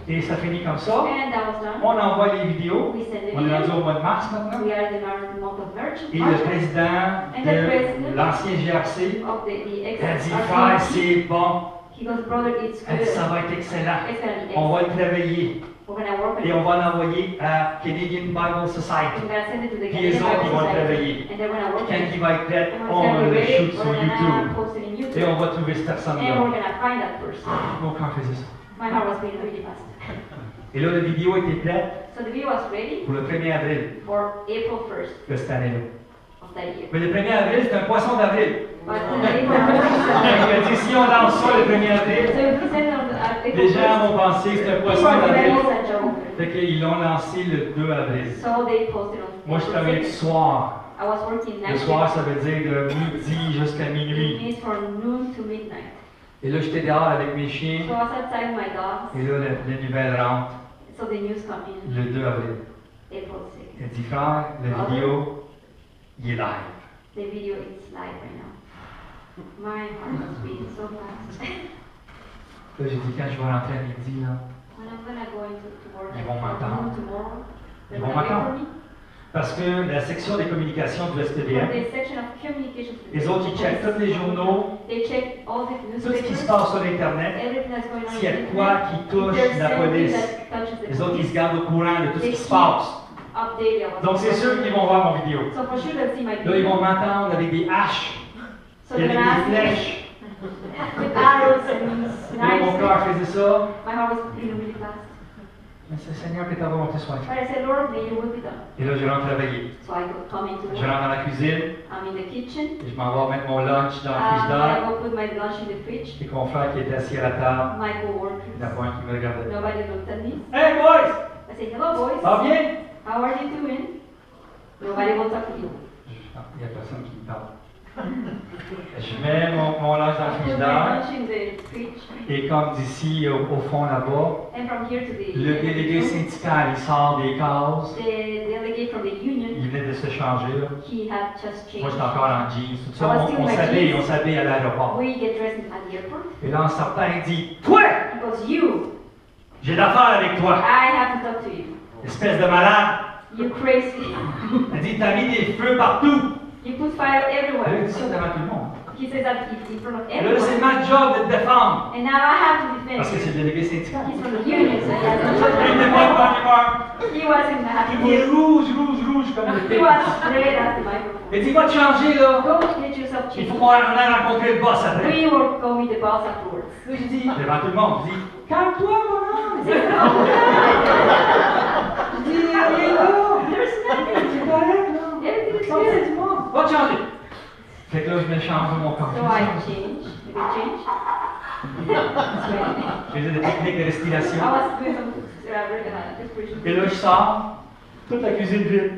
Et ça finit comme ça. And that was done. On envoie les vidéos. We sent the On est rendu video. au mois de mars maintenant. We are in our month of March. Et le président de l'ancien GRC Of the a dit, ex frère, c'est bon. He goes, brother, it's Elle good. dit, ça va être excellent. It's gonna be On va excellent. le travailler. We're gonna work on Et it. on va l'envoyer à Canadian Bible Society. We're gonna send it to the Puis les Canadian autres, Bible ils vont le Society. travailler. And they're gonna work on Quand it. il va être prêt, And on once le it's shoot ready, sur we're gonna YouTube. post it in Et YouTube. on va trouver cette And personne-là. we're gonna find that person. Mon cœur faisait ça. My heart was beating really fast. Et là, la vidéo était prête So the video was ready pour le 1er avril for April 1st de cette année-là. of that year. Mais le 1er avril, c'est un poisson d'avril. But the April 1st, Il a dit, si on lance ça le 1er avril, so if we send it on the April les gens 1st, vont penser que c'est un people poisson are d'avril. gonna use that joke. Fait qu'ils l'ont lancé le 2 avril. So they posted on Moi, je April travaillais le 2nd. soir. I was working Le night soir, shift. ça veut dire de midi jusqu'à It minuit. means from noon to midnight. Et là, j'étais dehors avec mes chiens. So I was outside with my dogs. Et là, la nouvelle rentre So the news come in le 2 avril. April 6th. Elle dit, frère, la vidéo, il est live. The video is live right now. My heart was beating so fast. Là, j'ai dit, quand je vais rentrer à midi, là, When I'm gonna go into to work Ils at vont m'entendre. noon tomorrow, they're Ils vont gonna wait for m'entendre. me. parce que la section des communications du For SPDM, the section of communications. les autres, ils checkent tous les journaux, They check all the tout ce qui se newspapers. passe sur l'Internet. Everything that's going on S'il y a in de the quoi internet. qui If touche there's la something police, that touches the les autres, ils police, se gardent au courant de tout ce they qui se keep passe. updated on what's Donc, c'est going sûr on. qu'ils vont voir mon vidéo. So for sure they'll see my Là, ils vont video. m'entendre avec des haches, So et they're avec gonna des ask me flèches, with arrows and Et mon cœur knives. faisait ça. My heart was beating really fast. Mais c'est Seigneur, que ta volonté soit But faite. I said, Lord, may your will be done. Et là, je rentre travailler. So I go come into Je work. rentre dans la cuisine. I'm in the kitchen. Et je m'en vais mettre mon lunch dans le I frigidaire. go put my lunch in the fridge. Et mon frère qui était assis à la table, My il n'y en a co-workers. pas un qui me regardait. Nobody looked at me. Hey boys! I say, hello boys. Ça va bien? How are you doing? Nobody will talk to you. Il n'y a personne qui me parle. Je mets mon lunch dans le I put my frigidaire. lunch in the fridge. Et comme d'ici au fond là-bas, And from here to the le délégué syndical, il sort des cases. the delegate from the union, Il venait de se changer. Là. he had just Moi, changed. j'étais encore en jeans. Tout ça, I was still in my jeans. on s'habille à l'aéroport. We get dressed at the airport. Et là, en sortant, il dit, toi, He goes, you, j'ai d'affaires avec toi, I have to talk to you. espèce de malade. You crazy. Il dit, t'as mis des feux partout. You put fire Il a everywhere. dit ça devant tout le monde. He says that in front of Et là, c'est everyone. ma job de te défendre. And now I have to defend Parce que you. c'est le délégué syndical. He's from the union, so he has Il to n'était pas de bonne humeur. He wasn't happy. Il est rouge comme le He thé. was red as the microphone. Il dit, va te changer, là. Go get yourself Il changed. faut qu'on aille rencontrer le boss après. We will go meet the boss afterwards. Là, je dis, devant tout le monde, je dis, calme-toi, mon homme. I said, oh, Je dis, il est là. there's nothing. C'est correct, là. Everything is Comme c'est good. du monde. Va te changer. Fait que là, je me change de mon corps. So I changed. Did I change? Je faisais des techniques de I respiration. was doing some respiration. Et là, je sors, toute la cuisine vide.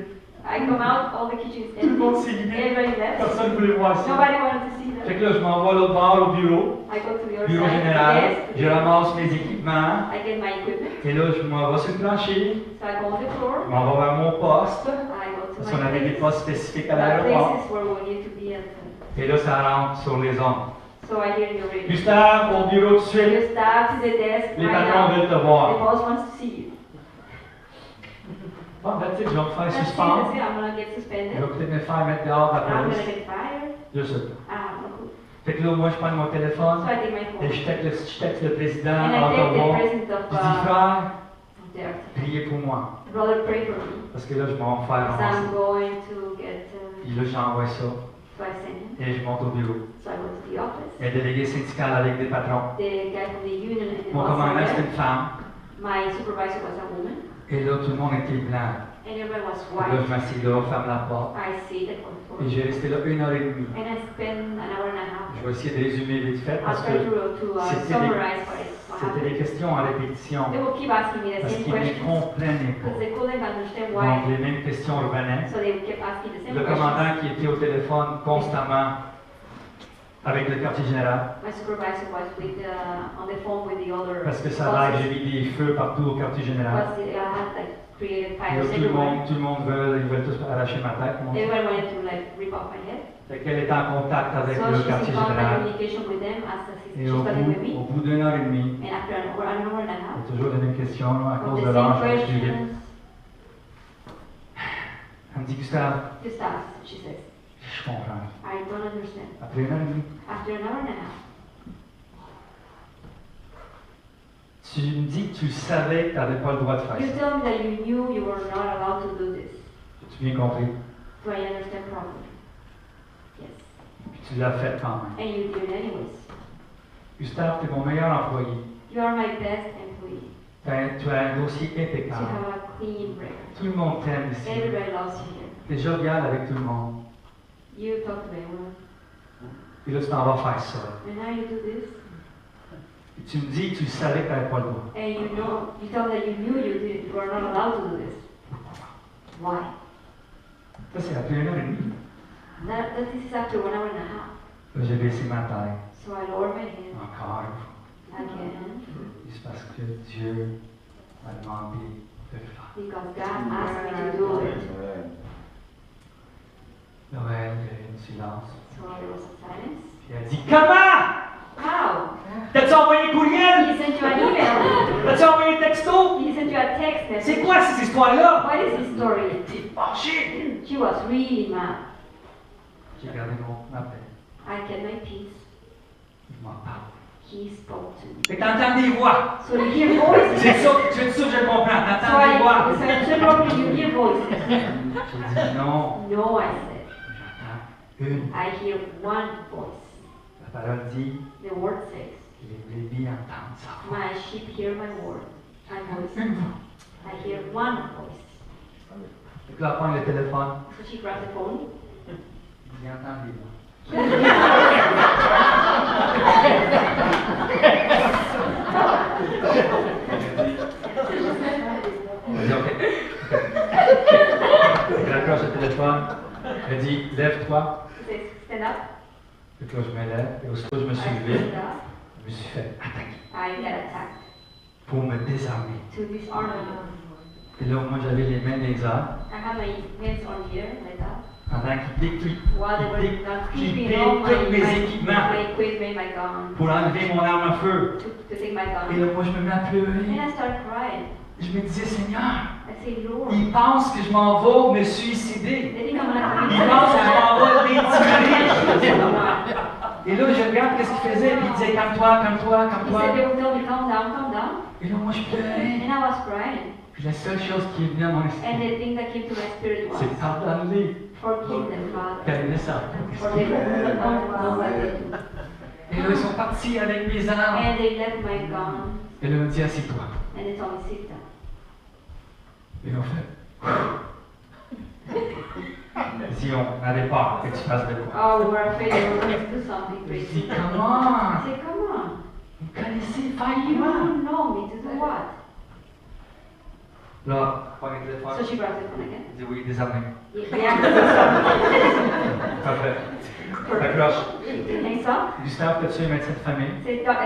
I come out, all the kitchen is Tout le monde empty. s'est vidé. Everybody left. Personne ne voulait voir ça. Nobody wanted to see Fait them. que là, je m'en vais à l'autre bord, au bureau. I go to the other Bureau side. général. Yes. Je ramasse mes équipements. I get my equipment. Et là, je m'en vais sur le plancher. So I go on the floor. Je m'en vais vers mon poste. I go to Parce my qu'on avait des place. postes spécifiques à The l'aéroport. places where we need to be at. Et là, ça rentre sur les ondes. So I hear you ready. Gustave, au bureau tout de suite. You stop to the desk. Les right patrons now. veulent te The voir. boss wants to see you. Bon, that's it, je vais me faire That's it, suspendre. that's it. I'm gonna get Je suspended. vais peut-être me faire mettre dehors de la I'm police. gonna get fired. Je sais pas. I have no clue. Fait que là, moi, je prends mon téléphone. So I take my Et phone. je texte le président And à I take the Ottawa. president of Je dis, frère, there. priez pour moi. Brother, pray for me. Parce que là, je m'en vais faire Because ramasser. I'm going to get. Puis là, j'envoie ça. So I send him. Et je monte au bureau. So I go to the office. Il y a un délégué syndical avec des patrons. The guy from the union and the Mon boss are commandant, c'est there. une femme. My supervisor was a woman. Et là, tout le monde était blanc. And everybody was Et là, je white. m'assieds là, ferme la porte. I see that on the Et floor. j'ai resté là 1h30. And I spent an hour and a half. Je vais essayer de résumer vite fait I'll parce try que to c'était summarize what c'était happened. des questions en répétition. They will keep asking me the Parce same qu'ils ne questions comprenaient because pas. they couldn't understand Donc, why. les mêmes questions revenaient. So they kept asking the same Le questions. commandant qui était au téléphone constamment avec le quartier général, My supervisor was with on the phone with the other parce que ça va, j'ai bosses. mis des feux partout au quartier général. Because I had like created Et là, fires tout le everywhere. monde veut, ils veulent tous arracher ma tête. Moi. Everyone wanted to like rip off my head. Fait qu'elle est en contact avec So le she's quartier in constant général. communication with them as Et she's talking with me. au bout d'une heure et demie, And after an hour and a il y half, a toujours les mêmes questions là, à of cause the de same l'âge. Je suis vite. questions, Elle me dit, Gustave, Gustav, she says, je comprends. I don't understand. Après une heure et demie, After an hour and a half, tu me dis que tu savais que tu n'avais pas le droit de faire you ça. tell me that you knew you were not allowed to do this. As-tu bien compris? Do I understand properly? Yes. Puis tu l'as fait quand même. And you did it anyways. Gustave, tu es mon meilleur employé. You are my best employee. Tu as un dossier You impeccable. have a clean record. Tout le monde t'aime ici. Everybody loves you here. Tu es jovial avec tout le monde. You talk to everyone. Et là, tu t'en vas faire ça. And now you do this. Et tu me dis que tu savais que tu n'avais pas le droit. And you know, you tell that you knew you were not allowed to do this. Why? Ça, c'est après une heure et demie. That this is after 1 hour and a half. Là, j'ai baissé ma taille. So I lower my head Encore. again C'est parce que Dieu m'a demandé de le faire. because God asked me to do it. Noël, il y a eu un silence. So there was a silence. Puis elle a dit, comment? How? T'as-tu envoyé un courriel? He sent you an email. T'as-tu envoyé un texto? He sent you a text message. C'est quoi cette histoire-là? What is this story? T'es fâché. She was really mad. J'ai gardé ma paix. I kept my peace. Il m'en parle. He spoke to me. Fait que t'entends des voix. So you hear voices. C'est ça, tu sûr que je comprends. So T'entends des voix. I said, probably you hear voices. J'ai dit non. No, I said. J'entends une. I hear one voice. La parole dit, The word says, les brebis entendent sa voix. my sheep hear my word, my voice. Une voix. I hear one voice. Donc là, elle prend le téléphone, So she grabs the phone. il entend les voix. Elle dit, OK. Elle accroche le téléphone, elle dit, lève-toi. She says, stand up. Donc là, je me lève, et aussitôt je me I suis levé, stand up. je me suis fait attaquer I get attacked pour me désarmer. to disarm me. Et là, moi, j'avais les mains des hommes, I have my hands on here like that. pendant qu'ils déclippent, While they were ils not déclipaient keeping all tous mes équipements my equipment, my gun, pour enlever mon arme à feu. to take my Et gun. là, moi, je me mets à And pleurer. I start crying. Je me disais, Seigneur, I say, Lord, ils pensent que je m'en vais me suicider. they think I'm gonna Ils pensent que je m'en vais les tuer. He Et là, je regarde ce qu'il faisait, puis il disait, calme-toi, calme-toi, said calme-toi. they would tell me, calm down, calm down. Et là, moi, je pleurais. And I was crying. Puis la seule chose qui est venue à mon And esprit, the thing that came to my spirit was, c'est pardonne-les. forgive them, Father. Car ils ne savent For pas. they don't know what they do. Et là, ils sont partis avec mes armes. And they left my gun. Et là, ils m'ont dit, assieds-toi. And they told me, sit down. Et là, on fait. Si on avait peur que tu fasses de quoi. Oh, we were afraid they were going to do something Je dis, crazy. comment? I said, come on. Vous connaissez You faillimment. don't know me to do what? Là, prends le téléphone. So she grabs the phone again. Je dis, oui, désarmé. The actor was Parfait. Accroche. She hangs up. Gustave, peux-tu es médecin de famille? Said, you have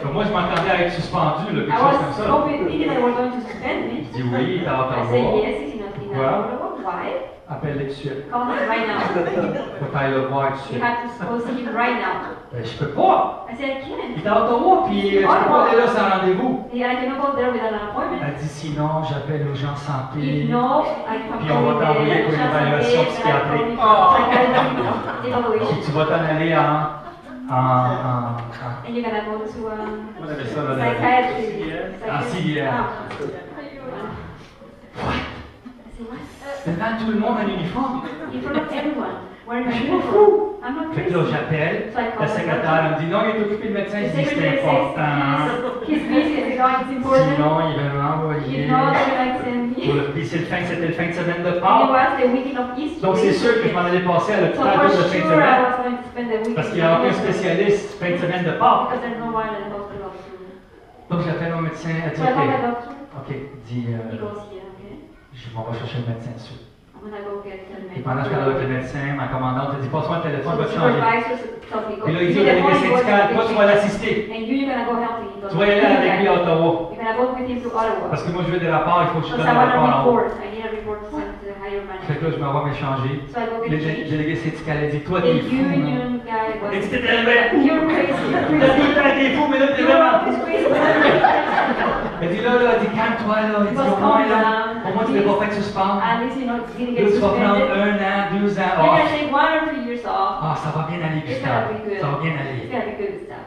Donc, moi, je m'attendais à être suspendu, là, quelque I chose comme was ça. hoping, thinking they were going to suspend me. Je dis oui, il est à I Ottawa. said, yes, he's in Well. Ottawa. Why? Appelle-le tout de suite. Call him right now. Faut que t'ailles le voir tout de You suite. have to go see him right now. Ben, je peux pas. I said, I Il can't. est à Ottawa, puis je peux pas aller là sans rendez-vous. I cannot go there without an appointment. Elle dit sinon, j'appelle aux gens santé. If no, I come Puis on va t'envoyer pour une évaluation psychiatrique. Evaluation. Puis tu vas t'en aller en And you're gonna go to on appelle ça, là, psychiatry. en CVR. I said, what? Devant tout le monde en uniforme. In front of everyone. Wearing my Je m'en uniform. fous. I'm not Fait que crazy. là, j'appelle. La secrétaire, elle me dit non, il est occupé de médecin. The Je dis c'est secretary important. says he's busy, it's going, it's important. Sinon, il va You m'envoyer. know that you like send Pour me. le- Puis c'était le fin de semaine de And it Pâques. was the weekend of Easter. Donc c'est sûr que je m'en allais passer à So l'hôpital for de fin de sure I semaine. was going to spend the weekend. Parce qu'il n'y a aucun spécialiste fin de semaine de Pâques. Because there's no one in the hospital to. Donc j'appelle mon médecin. Elle dit So I call my ok. doctor. Ok, dis, He goes here, okay? je m'en vais chercher le médecin dessus. I'm gonna go get the Et pendant que je parle avec le médecin, ma commandante elle dit passe-moi le téléphone, va So te the changer. supervisor told me, go. Et là, il dit au You get délégué home, you go syndical, to toi the tu vas l'assister. And you're gonna go help him. Tu vas y aller avec lui à Ottawa. You're gonna go with him to Ottawa. Parce que moi je veux des rapports, il faut que je Because donne I un want a rapport en haut. report. I need a report to send to the higher Fait manager. que là, je m'en vais m'échanger. So I go Le get changed. délégué syndical a dit toi The t'es fou. hein. union guy was. Elle dit t'es tellement fou. You're crazy. Elle dit t'es fou, mais là t'es You're vraiment always fou. crazy. Elle dit là, elle dit calme-toi là. Elle dit au moins là, au moins tu n'es pas fait suspendre. At least you know, didn't Là get tu vas prendre suspended. 1 an, 2 ans. You're Oh, gonna take 1 or 2 years off. ah, ça va bien aller, It's Gustave. gonna be good. Ça va bien It's aller. gonna be good stuff.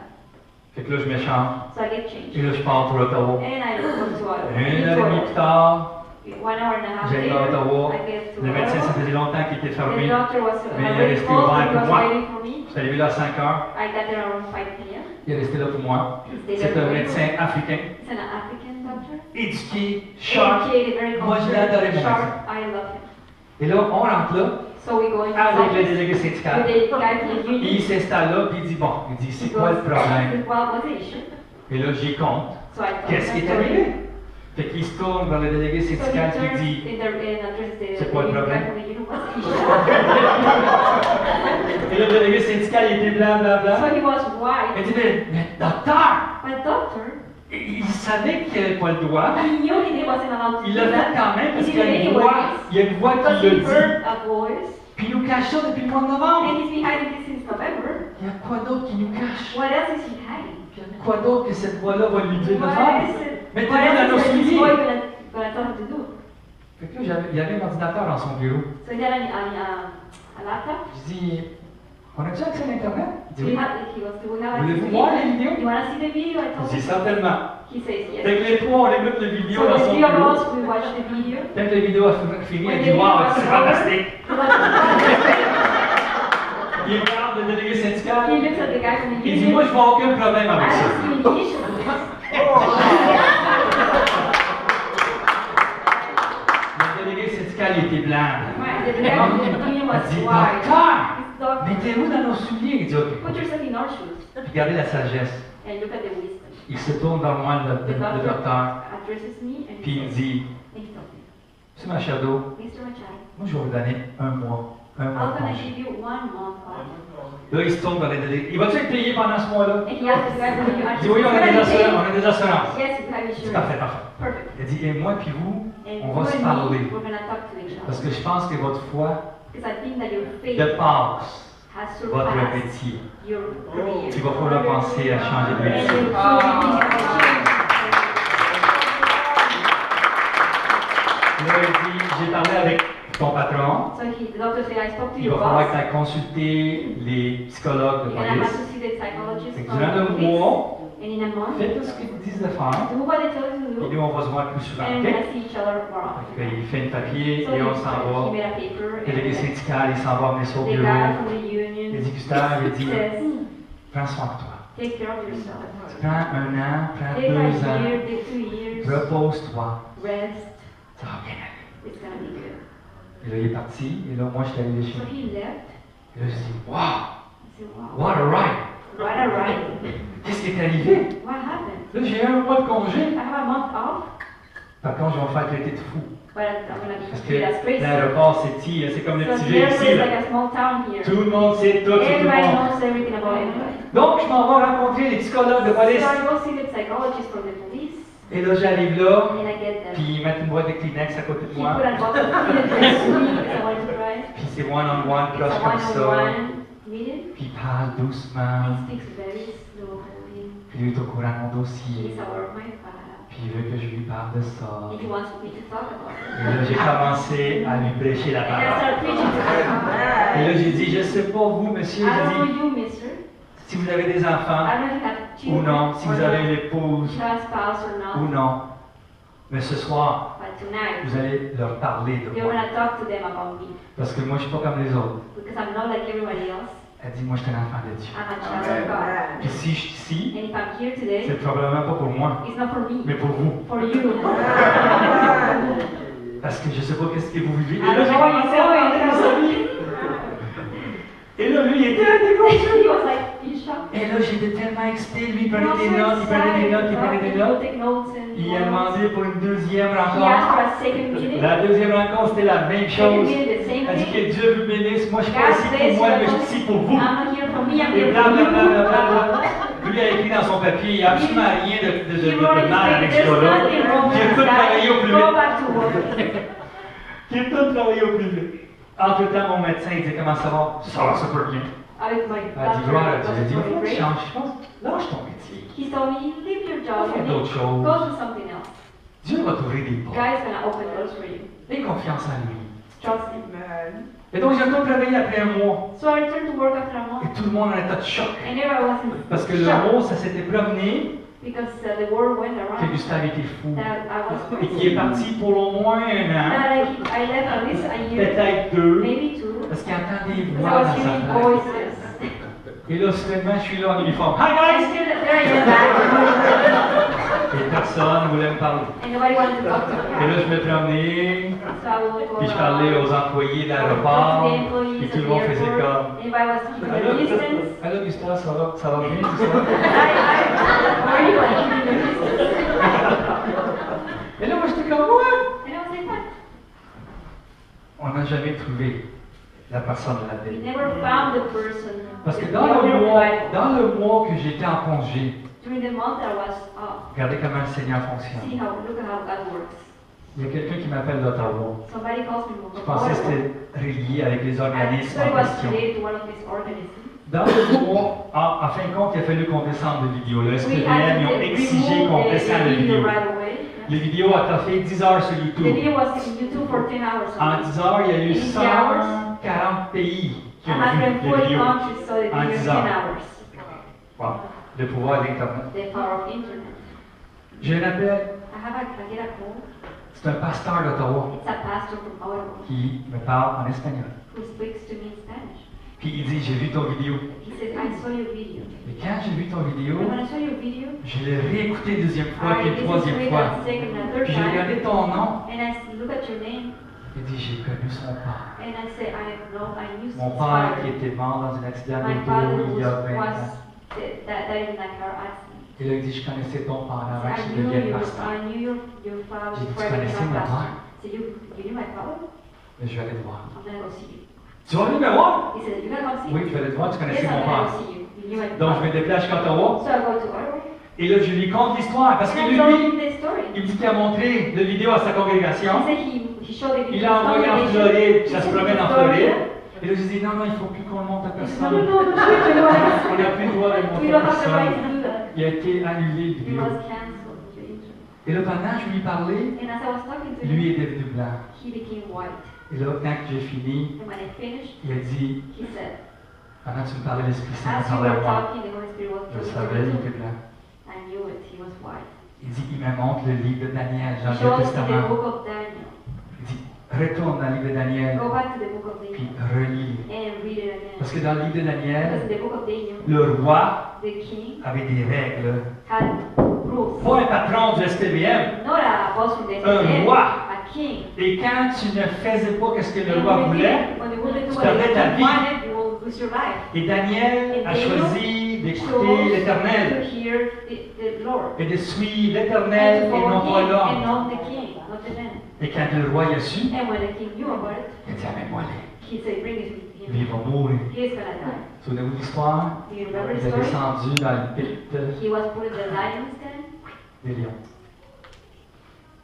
Fait que là, je m'échange. So I get Et changed. là, je pars pour Ottawa. And I go to Ottawa. 1 heure et demie plus tard, 1 hour and a half j'arrive later, à Ottawa. I get to Le médecin, ça Ottawa. faisait longtemps qu'il était The fermé. doctor was Mais il est already resté closed. ouvert He pour was moi. waiting for me. Je suis arrivé là à 5 heures. I got there around 5 p.m. Il est resté là pour moi. He stayed C'est there un for me. médecin africain, He's an African doctor. éduqué, sharp. Educated, very Moi, je l'ai adoré, mon sharp. médecin. I love him. Et là, on rentre là So we go into avec le office délégué with syndical. the guy from the Et il union. s'installe là, puis il dit bon, il dit c'est He quoi goes, le problème? well, what's the issue? Et là, j'y compte. So I told Qu'est-ce qui him est the story. arrivé? Fait qu'il se tourne vers le délégué So he syndical qui turns dit in addresses the C'est quoi le guy problème? from the union. What's the issue? Et là, le délégué syndical, il était blanc, blanc, blanc. So he was Il white. dit mais docteur, But doctor, il savait qu'il n'avait pas le droit. he knew he wasn't allowed to Il do l'a fait that. quand même parce He qu'il y a did une anyways. voix, il y a une voix Because qui le he dit. heard a voice. Puis il nous cache ça depuis le mois de novembre. And he's been hiding this since November. Il y a quoi d'autre qui nous cache? What else is he hiding? Il y a quoi d'autre que cette voix-là va lui dire de What faire? is it? Mettez-le What dans nos else is this souliers. boy gonna tell him to do? Fait que là, il y avait un ordinateur dans son bureau. So he had a laptop. Je dis, on a-tu accès à l'Internet? Il dit Do oui. we have Voulez-vous voir les vidéos? You wanna see the video? I Je told dis him. certainement. He says yes. Fait que les trois, on écoute la vidéo So dans the son three of bureau. us, we watched the video. Quand la vidéo a fini, elle When dit the video wow, was c'est over, fantastique. he was Il regarde le délégué syndical. He looks at the guy from the Il dit, moi, je union. vois aucun problème I avec ça. don't see any issue with this. Le délégué syndical, il était blanc. Right, the director of the union Il was dit, white. docteur, It's doctor. mettez-vous dans nos souliers. Il dit, OK. Put yourself in our shoes Regardez la sagesse. and look at the wisdom. Il se tourne vers moi, le The doctor docteur, addresses me and puis il he says, dit, and he tells me, Monsieur Machado, Mr. Machado, moi, je vais vous donner un mois de I'm gonna congé. give you 1 month off. Là, il se tourne vers les délégués. Il va-tu être payé pendant ce mois-là? And he asked the guy from the union, Il dit, oui, on a des assurances. On a des assurances. Yes, you have C'est insurance. parfait, parfait. Perfect. Il dit, et moi puis vous, And on you va se and parler. me, we're gonna talk to each Parce other. que je pense que votre foi Because I think that your faith dépasse has votre surpassed métier. your career. Il va falloir penser à changer de And métier. you truly need to change. Là, il dit, j'ai parlé avec ton patron. So the doctor said, I spoke to Il your va falloir que boss. tu ailles consulter les psychologues de You're gonna have police. to see the psychologist Fait que from durant the le police. mois, And in a month, faites tout ce qu'ils te disent de faire. do what they tell you to Et do. nous, on va se voir plus souvent. And OK? we're gonna see each other more Fait often. qu'il fait un papier So et on s'en he va. made a paper. Le délégué And syndical, il s'en va venir sur le the guy bureau. from the union Il dit, Gustave, il dit, says, prends soin de toi. take care of yourself. Prends 1 an, prends Take 2 a ans. year, take 2 years. Repose-toi. Rest. Ça va bien aller. It's gonna be good. Et là, il est parti. Et là, moi, je suis allé chez So lui. he left. Et là, je dis, wow, I said, wow. what a ride. What a ride. Qu'est-ce qui est arrivé? What happened? Là, j'ai un mois de congé. I have a month off, Par contre, je vais me faire traiter de fou. but I'm gonna be Parce que treated as crazy. l'aéroport, c'est petit. C'est comme le So petit the vieux airport ici. is Là. like a small town here. Tout le monde sait tout sur tout le Everybody monde. knows everything about everybody. Donc, je m'en vais rencontrer les psychologues de police. So I go see the psychologist from the police, Et là, j'arrive là. and then I get them. Puis ils mettent une boîte de Kleenex à côté de He moi. put a bottle of Kleenex next to me because I wanted to cry. Puis c'est one-on-one, It's proche a comme ça. one-on-one meeting. Puis il parle doucement. He speaks very slowly. Puis il est au courant de mon dossier. He's aware of my file. Puis il veut que je lui parle de ça. And he wants me to talk about Et it. là, j'ai commencé à lui prêcher la And I parole. started preaching to him. Et là, j'ai dit, je sais pas vous, monsieur, I don't j'ai know dit, you, mister. si vous avez des enfants I don't know if you have ou children non, si or vous avez not, une épouse if you have a spouse or ou not. non. Mais ce soir, But tonight, vous allez leur parler de you're moi. going to talk to them about me. Parce que moi, je suis pas comme les autres. Because I'm not like everybody else. Elle dit, moi, je suis un enfant de Dieu. I'm a child of God. Puis si je suis ici, And if I'm here today, c'est probablement pas pour moi, it's not for me, mais pour vous. for you. Parce que je sais pas qu'est-ce que vous vivez. Et I là, don't j'ai know what commencé you're à parler de sa going vie. Et là, lui, il était déconcerté. He was like, in shock. Et là, j'étais tellement excité. Lui, il He prenait was des so notes, il prenait des excited. notes, il prenait des He notes. would take notes and Il a notes. demandé pour une deuxième He asked rencontre. for a second meeting. La deuxième rencontre, c'était la même Second chose. meeting, the same Elle dit thing. que Dieu vous bénisse. Moi, je suis pas God ici bless pour moi, you. mais je suis ici pour vous. I'm not here for me, I'm Et here for blablabla. you. Lui a écrit dans son papier, il n'y a absolument rien He wrote de it mal saying, avec ce there's gars-là. nothing wrong Il a with tout travaillé au that. plus Go vite. back to work. Il a tout travaillé au plus vite. Entre-temps, mon médecin, il dit, comment ça va? Ça va super bien. Avec my Elle dit, gloire à Dieu. Elle dit, doctor, il faut que tu great. changes, je pense. Lâche ton métier. He told me, leave your job, Fais you d'autres need- choses. go do something else. Dieu va t'ouvrir des portes. God is going to open doors for you. Aie confiance en lui. Trust him. Et donc, j'ai retourné travailler après un mois. So I returned to work after a Et month. tout le monde en état de choc. And everyone was in Parce que le shock mot, ça s'était promené because the word went que around Gustave était fou. that I was Et qu'il est crazy. parti pour au moins un an, That I left at least a year, peut-être 2, maybe 2, parce qu'il entend des because voix I dans was sa hearing tête. voices. Et là, soudainement, je suis là en uniforme. Hi And guys! still there I am back. Et personne ne voulait me parler. And nobody wanted to talk to Et me. là, je me promenais, So I would go puis je parlais around, aux employés de talk to l'aéroport, the et employees tout at le monde the faisait airport. comme. Anybody was keeping the distance. Allô, Gustave, ça va bien, tout ça? Where you are keeping the distance. Et là, moi, j'étais comme, ouais! And I was like, what? On n'a jamais trouvé la personne de la We vie. never found the person. Parce que the dans owner le of mois, the Bible. dans le mois que j'étais en congé, During the month I was off. regardez comment le Seigneur See fonctionne. look at how God works. Il y a quelqu'un qui m'appelle d'Ottawa. Somebody calls me Je pensais que c'était relié avec les I organismes thought it en was question. related to one of these organisms. Dans le mois, en fin de compte, il a fallu qu'on descende de vidéo. Le We SPVM, had ils ont to exigé qu'on remove descende the la video vidéo. right away. Les vidéos ont fait 10 heures sur The YouTube. video was in YouTube for 10 hours. En 10 heures, il y a eu In 10 hours, 140 pays qui ont vu les 140 vidéos. countries saw the En video in 10 10 heures. hours. Wow. Le pouvoir de l'Internet. The power of internet. J'ai un appel. I get a call. C'est un pasteur d'Ottawa It's a pastor from Ottawa qui me parle en espagnol. who speaks to me in Spanish. Puis il dit, j'ai vu ton vidéo. He said, I saw your video. Et quand j'ai vu ton vidéo, And when I saw your video, je l'ai réécouté une deuxième fois, puis I une listened to troisième it fois. a second and a third Puis j'ai time. regardé ton nom. And I look at your name. Il dit, j'ai connu son père. And I said, I knew Mon his père father. qui était mort dans un accident My d'auto father il y a 20 ans. was died in a car accident. Et là, il dit, je connaissais ton père avant que I je knew devienne pasteur. your father J'ai dit, before tu I connaissais became a ma pastor. mère? So you knew my father? Mais je vais aller te voir. I'm gonna go see you. Tu vas venir me voir? He said, you're gonna come see Oui, me? je vais aller te voir, tu Yes, connaissais I'm mon gonna père. go see you. You knew my Donc, je me father. déplace jusqu'à Ottawa. So I go to Ottawa. Et là, je lui conte l'histoire. Parce que And I told lui, him the story. il me dit qu'il a montré la vidéo à sa He congrégation. said he showed the video. Il l'a envoyé en Floride, puis ça se promène en Floride. Et là, je dis, non, non, il ne faut plus qu'on le monte à He said, personne. no, don't do it, you know what? On n'a plus le droit de le We monter à don't have the right personne. to do that. Il a été annulé, le It vidéo. was cancelled. The interview. Et là, pendant que je lui parlais, And as I was talking to lui him, est devenu blanc. he became white. Et là, quand j'ai fini, And when I finished, il a dit, he said, pendant que tu me parlais de l'Esprit Saint, as you parlait à were moi. talking, the Holy Spirit was Je talking savais, il to était me. blanc. I knew it. He was white. Il dit, il me montre le livre de Daniel, He dans le showed me the Testament. book of Daniel. Il dit, retourne dans le livre de Daniel, Go back to the book of puis Daniel relis. and read it again. Parce que dans le livre de Because Daniel, in the book of Daniel, le roi the king avait des règles. had rules. Pas un patron du SPBM, Not a boss from the un SPM, roi. a king. Et quand tu ne faisais pas ce que le And roi when you voulait, didn't- when you wouldn't do tu what perdais ta you vie. wanted, you will lose your life. Et Daniel a choisi d'écouter Chose l'Éternel to hear the Lord. et de suivre And l'Éternel to et follow non pas him and l'homme. not the king, not the man. Et quand le roi y a su, And when the king knew about it, il dit, amène-moi les. he said, bring it to Lui, him. il va mourir. He is gonna die. Souvenez-vous de l'histoire? Do you remember Il the est story? descendu dans le pit He was put in the lion's den. des lions.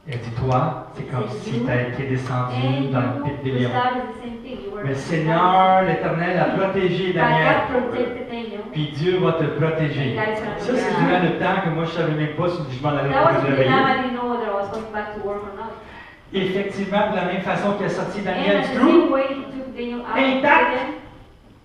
Il a dit, toi, c'est comme si tu as été descendu And dans le pit des you lions. started the same thing. You were Mais le Seigneur, l'Éternel, a protégé But Daniel. God protected Daniel. Puis Dieu va te protéger. Ça, c'est durant le temps que moi, je ne savais même pas si je m'en allais That pour was me the réveiller. time I didn't know whether I was going back to work or not. Effectivement, de la même façon qu'il a sorti And Daniel at du the trou, same way he took Daniel out Intact. of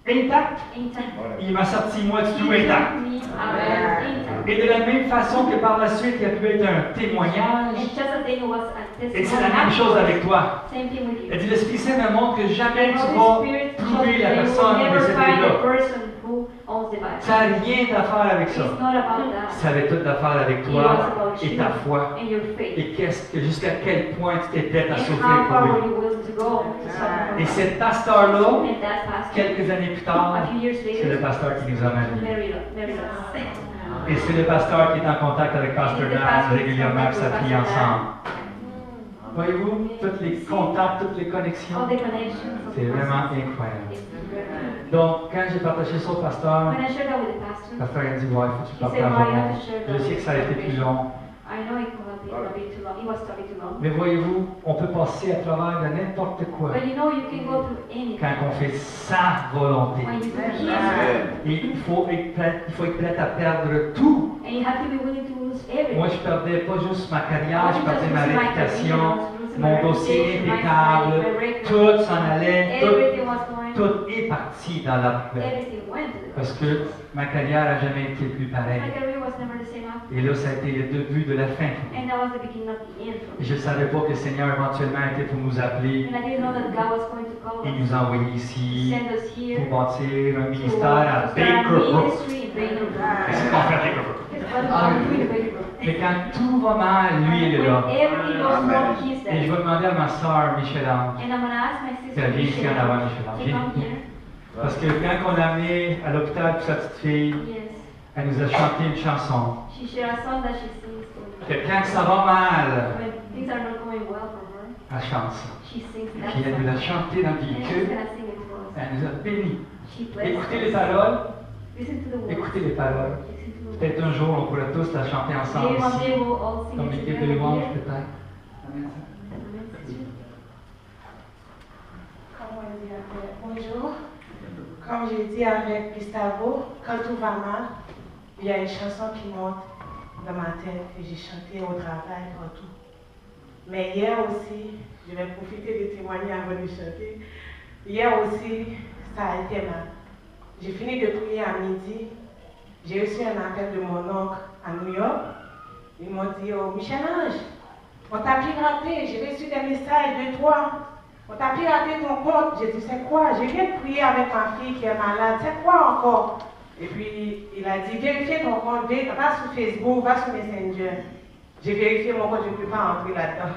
the den, intact, intact. il m'a sorti moi du He trou took intact. me out intact. Et de la même façon que par la suite, il a pu être un témoignage, And just as Daniel was a et c'est la même chose avec toi. Same thing with you. Il dit, l'Esprit Saint me montre que jamais The tu Holy vas Spirit showed trouver la that you will personne never find the décédée-là. person who owns the Bible. Ça n'a rien à faire avec It's ça. not about that. Ça avait tout à faire avec It was toi about et you ta foi. and your faith. Et jusqu'à quel point tu étais prête à And souffrir how far pour were lui. you willing to go to suffer for Et God? cet pasteur-là, And that pastor, quelques années plus tard, a few years c'est le later, pasteur qui nous a mariés. married us. Et c'est le pasteur qui est en contact avec Pasteur Dan régulièrement avec sa fille ensemble. Voyez-vous, tous les contacts, toutes les connexions, All the connections. of c'est the vraiment person. incroyable. It's incredible. Donc, quand j'ai partagé ça au pasteur, When I shared that with the pastor, le pasteur a dit, ouais, il faut que tu he said, partages well, au you have monde. to share Je that sais que ça a été plus long, I know it could have been a bit too long. It was a bit too long. mais voyez-vous, on peut passer à travers de n'importe quoi But you know, you can go through anything. quand on fait sa volonté. When you do His will. Et il faut être prêt à perdre tout. And you have to be willing to lose everything. Moi, je perdais pas juste ma carrière, je Not perdais just ma losing my réputation, career, losing mon my dossier reputation, my impeccable, record. tout s'en allait, Everything was going. tout est parti dans la poubelle. Everything went to the Parce que ma carrière n'a jamais été plus My pareille. career was never the same after. Et là, ça a été le début de la fin. And that was the beginning of the end for Et me. je ne savais pas que le Seigneur éventuellement était pour nous appeler And I didn't know that God was going to call et us. nous envoyer To ici send us here. pour bâtir un To ministère à start a Baker Brook. ministry in Baker Brook. C'est qu'on fait à Baker Brook. It's what I'm doing in Baker Brook. Mais quand tout va mal, lui, il est là. When everything goes wrong, He's Et je there. vais demander à ma soeur Michel-Ange, And I'm going to ask my sister viens ici en avant, Michel-Ange, to viens. come here. Parce que quand on l'a amenée à l'hôpital pour sa petite fille, Yes. elle nous a chanté une chanson. She shared a song that she sings to me. Que quand ça va mal, When things are not going well for her, elle chante ça. she sings that Puis elle nous l'a song. chanté dans le And she's véhicule, going to sing it to us. elle nous a bénis. She blessed Écoutez us. les paroles, Listen to the words. écoutez les paroles. Listen to the Peut-être un jour, on pourra tous la chanter ensemble Maybe one ici, day we'll all sing comme it l'équipe de together louange here. peut-être. Amen. Amen, sister. Comme on dit après, bonjour. Comme j'ai dit avec Gustavo, quand tout va mal, il y a une chanson qui monte dans ma tête que j'ai chantée au travail, partout. Mais hier aussi, je vais profiter de témoigner avant de chanter. Hier aussi, ça a été mal. J'ai fini de prier à midi. J'ai reçu un appel de mon oncle à New York. Ils m'ont dit, oh Michel-Ange, on t'a piraté, j'ai reçu des messages de toi. On t'a piraté ton compte. J'ai dit, c'est quoi? Je viens de prier avec ma fille qui est malade. C'est quoi encore? Et puis, il a dit, vérifie ton compte, va sur Facebook, va sur Messenger. J'ai vérifié mon compte, je ne peux pas entrer là-dedans.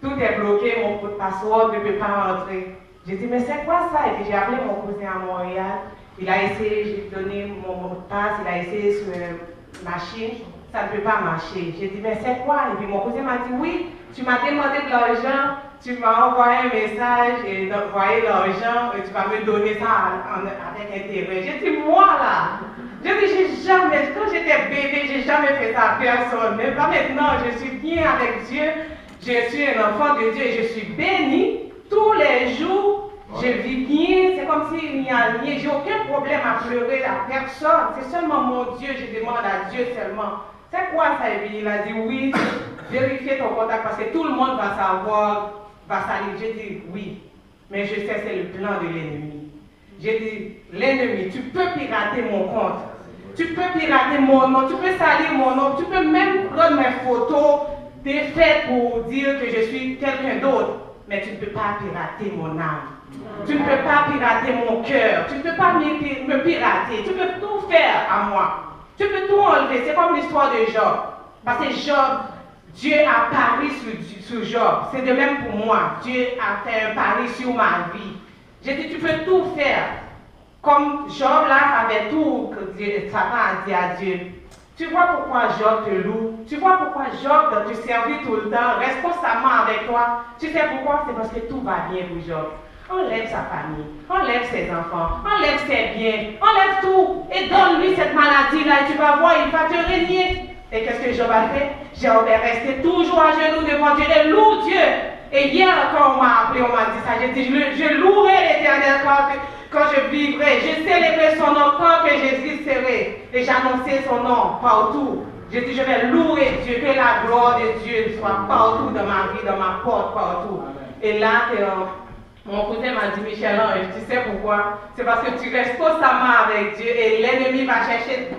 Tout est bloqué, mon code password, je ne peux pas entrer. J'ai dit, mais c'est quoi ça? Et puis, j'ai appelé mon cousin à Montréal. Il a essayé, j'ai donné mon mot de passe, il a essayé sur une machine. Ça ne peut pas marcher. J'ai dit, mais c'est quoi? Et puis, mon cousin m'a dit, oui, tu m'as demandé de l'argent. Tu m'as envoyé un message et envoyé l'argent et tu vas me donner ça avec intérêt. J'ai dit, moi là, j'ai dit, quand j'étais bébé, j'ai jamais fait ça à personne. Mais pas maintenant, je suis bien avec Dieu, je suis un enfant de Dieu et je suis béni tous les jours. Je vis bien, c'est comme s'il n'y a rien, j'ai aucun problème à pleurer à personne. C'est seulement mon Dieu, je demande à Dieu seulement. C'est quoi ça? Et puis il a dit, oui, vérifiez ton contact parce que tout le monde va savoir. Va salir. J'ai dit oui, mais je sais c'est le plan de l'ennemi. J'ai dit, l'ennemi, tu peux pirater mon compte, tu peux pirater mon nom, tu peux salir mon nom, tu peux même prendre mes photos des faits pour dire que je suis quelqu'un d'autre, mais tu ne peux pas pirater mon âme. Tu ne peux pas pirater mon cœur, tu ne peux pas me pirater, tu peux tout faire à moi. Tu peux tout enlever, c'est comme l'histoire de Job. Parce que Job, Dieu a pari sur Job. C'est de même pour moi. Dieu a fait un pari sur ma vie. J'ai dit, tu peux tout faire. Comme Job là avait tout que Satan a dit à Dieu. Tu vois pourquoi Job te loue? Tu vois pourquoi Job te servit tout le temps, responsablement avec toi? Tu sais pourquoi? C'est parce que tout va bien pour Job. Enlève sa famille, enlève ses enfants, enlève ses biens, enlève tout et donne-lui cette maladie-là et tu vas voir, il va te régner. Et qu'est-ce que Job a fait? Job est resté toujours à genoux devant Dieu et loue Dieu. Et hier, quand on m'a appelé, on m'a dit ça, j'ai dit, je louerai l'Éternel quand je vivrai. Je célébrerai son nom quand que j'existerai. Et j'annonçai son nom partout. J'ai dit, je vais louer Dieu, que la gloire de Dieu soit partout dans ma vie, dans ma porte, partout. Et là, mon cousin m'a dit, Michel, tu sais pourquoi? C'est parce que tu restes constamment avec Dieu et l'ennemi va chercher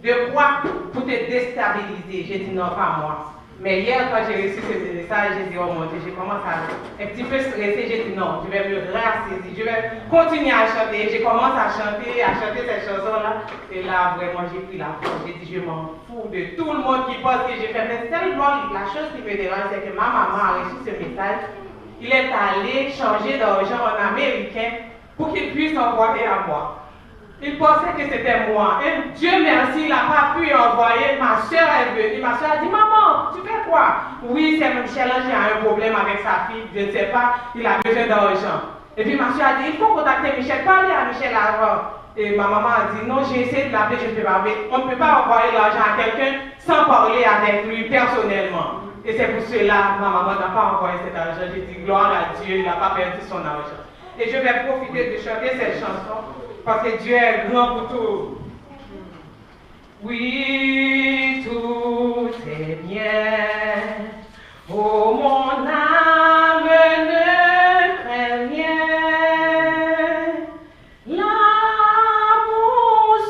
de quoi pour te déstabiliser. J'ai dit non, pas moi. Mais hier, quand j'ai reçu ce message, j'ai dit, oh mon Dieu, j'ai commencé à un petit peu stressé. J'ai dit non, je vais me rassaiser, je vais continuer à chanter. J'ai commencé à chanter cette chanson-là. Et là, vraiment, j'ai pris la force. J'ai dit, je m'en fous de tout le monde qui pense que j'ai fait. Mais seulement, la chose qui me dérange, c'est que ma maman a reçu ce message. Il est allé changer d'argent en américain pour qu'il puisse envoyer à moi. Il pensait que c'était moi. Et Dieu merci, il n'a pas pu envoyer. Ma soeur est venue. Ma soeur a dit, maman, tu fais quoi? Oui, c'est Michel, j'ai un problème avec sa fille. Je ne sais pas, il a besoin d'argent. Et puis ma soeur a dit, il faut contacter Michel. Parlez à Michel avant. Et ma maman a dit, non, j'ai essayé de l'appeler, je ne peux pas. On ne peut pas envoyer l'argent à quelqu'un sans parler avec lui personnellement. Et c'est pour cela, ma maman n'a pas envoyé cet argent. J'ai dit, gloire à Dieu, il n'a pas perdu son argent. Et je vais profiter de chanter cette chanson. Parce que Dieu est grand pour tout. Oui, tout est bien. Oh, mon âme ne craint rien. L'amour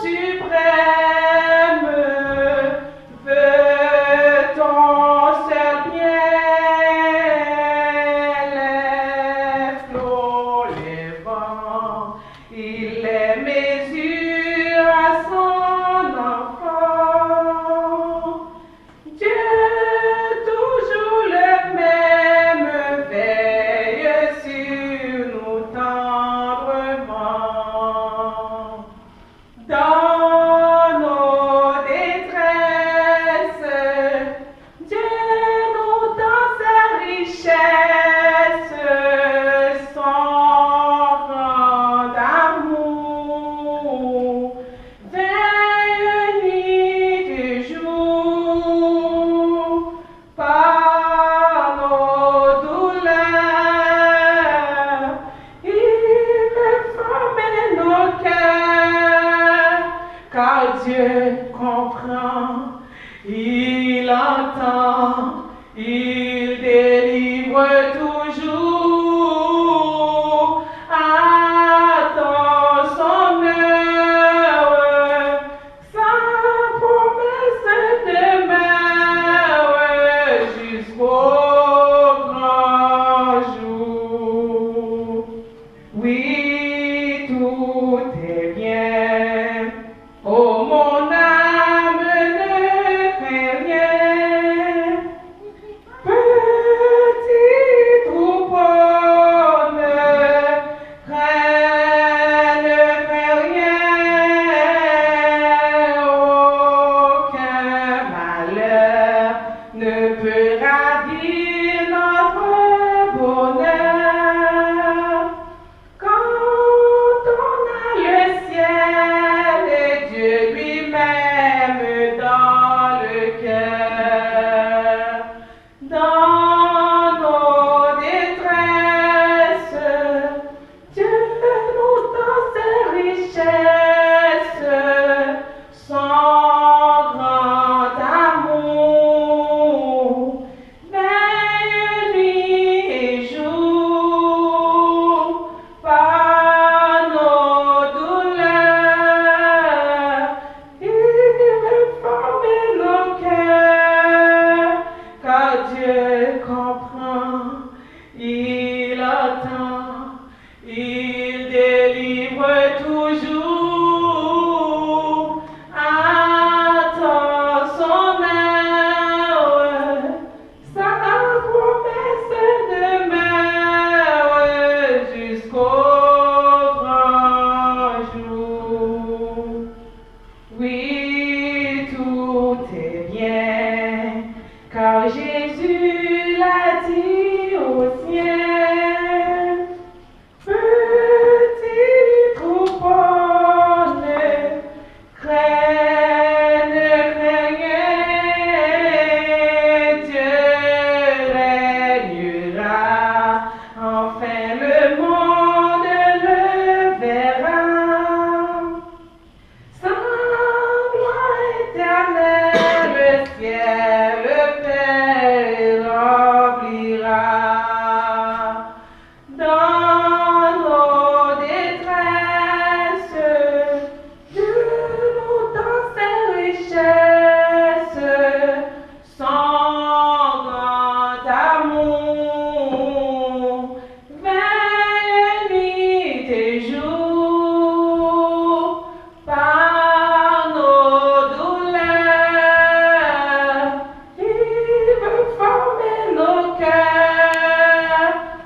suprême veut ton seul bien. Les flots, les vents, il les mesure à son enfant. Dieu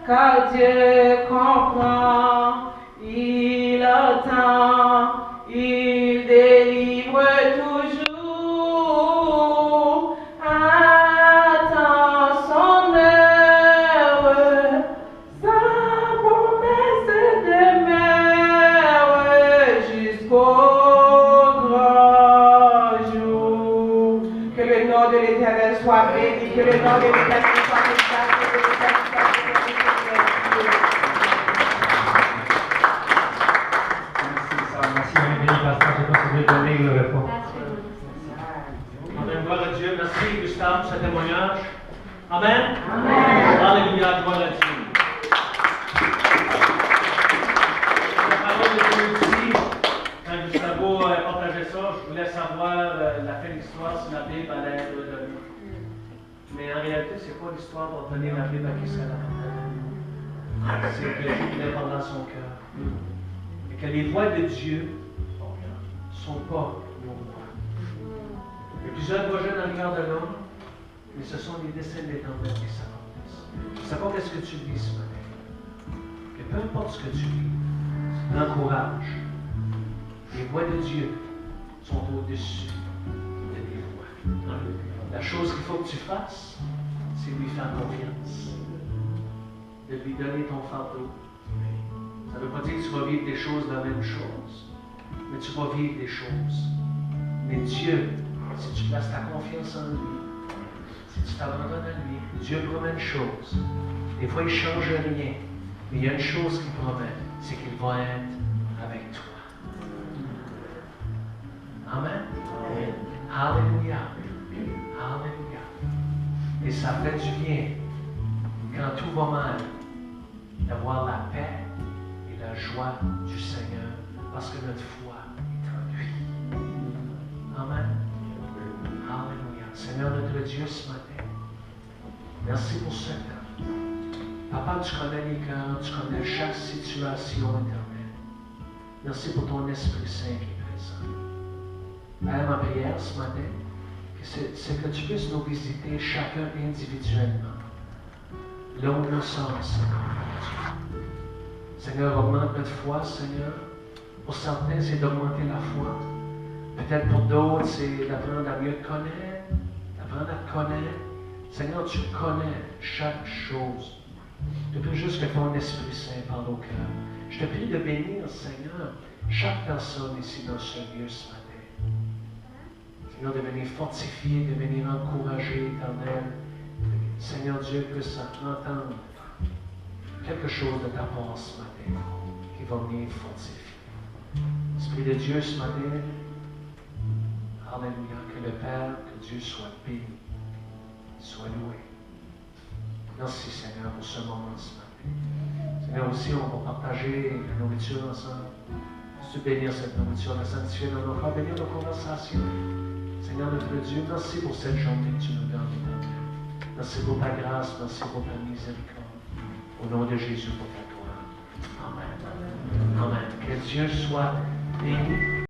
car Dieu comprend, il entend, il délivre toujours. Attends son heure, sa promesse demeure jusqu'au grand jour. Que le nom de l'Éternel soit béni, que le nom de l'Éternel soit exalté, que l'Éternel soit béni. Merci, on est béni, pasteur. Je sais pas si vous voulez donner le repas. Amen. Gloire à Dieu. Merci, Gustave, pour ce témoignage. Amen. Amen. Alléluia. Gloire à Dieu. La parole de Dieu dit, quand Gustavo partageait ça, je voulais savoir la fin de l'histoire si la Bible allait être donnée. Mais en réalité, c'est pas l'histoire pour donner la Bible à qui c'est la c'est que Dieu voulait parler dans son cœur. Et que les voies de Dieu ne sont pas nos voies. Il y a plusieurs projets dans le cœur de l'homme, mais ce sont les desseins de l'Éternel qui s'accomplissent. Je ne sais pas ce que tu vis ce matin. Mais peu importe ce que tu vis, l'encourage. Les voies de Dieu sont au-dessus de tes voies. La chose qu'il faut que tu fasses, c'est lui faire confiance. De lui donner ton fardeau. Ça ne veut pas dire que tu vas vivre des choses la même chose, mais tu vas vivre des choses. Mais Dieu, si tu places ta confiance en lui, si tu t'abandonnes à lui, Dieu promet une chose. Des fois, il ne change rien, mais il y a une chose qu'il promet, c'est qu'il va être avec toi. Amen. Amen. Alléluia. Alléluia. Et ça fait du bien, quand tout va mal, d'avoir la paix et la joie du Seigneur, parce que notre foi est en lui. Amen. Alléluia. Seigneur notre Dieu, ce matin, merci pour ce temps. Papa, tu connais les cœurs, tu connais chaque situation éternelle. Merci pour ton Esprit Saint qui est présent. Père, ma prière ce matin, c'est que tu puisses nous visiter chacun individuellement. Là où nous sommes, Seigneur. Seigneur, augmente notre foi, Seigneur. Pour certains, c'est d'augmenter la foi. Peut-être pour d'autres, c'est d'apprendre à mieux te connaître, d'apprendre à te connaître. Seigneur, tu connais chaque chose. Je te prie juste que ton Esprit Saint parle au cœur. Je te prie de bénir, Seigneur, chaque personne ici dans ce lieu ce matin. Seigneur, de venir fortifier, de venir encourager, Éternel. Seigneur Dieu, que ça entende quelque chose de ta part ce matin qui va venir fortifier. Esprit de Dieu ce matin, alléluia, que le Père, que Dieu soit béni, soit loué. Merci Seigneur pour ce moment ce matin. Seigneur aussi, on va partager la nourriture ensemble. Tu bénir cette nourriture, la sanctifier dans nos cœurs, bénir nos conversations. Seigneur notre Dieu, merci pour cette journée que tu nous donnes, Éternel. Merci pour ta grâce, merci pour ta miséricorde. Au nom de Jésus, pour ta gloire. Amen. Amen. Que Dieu soit béni.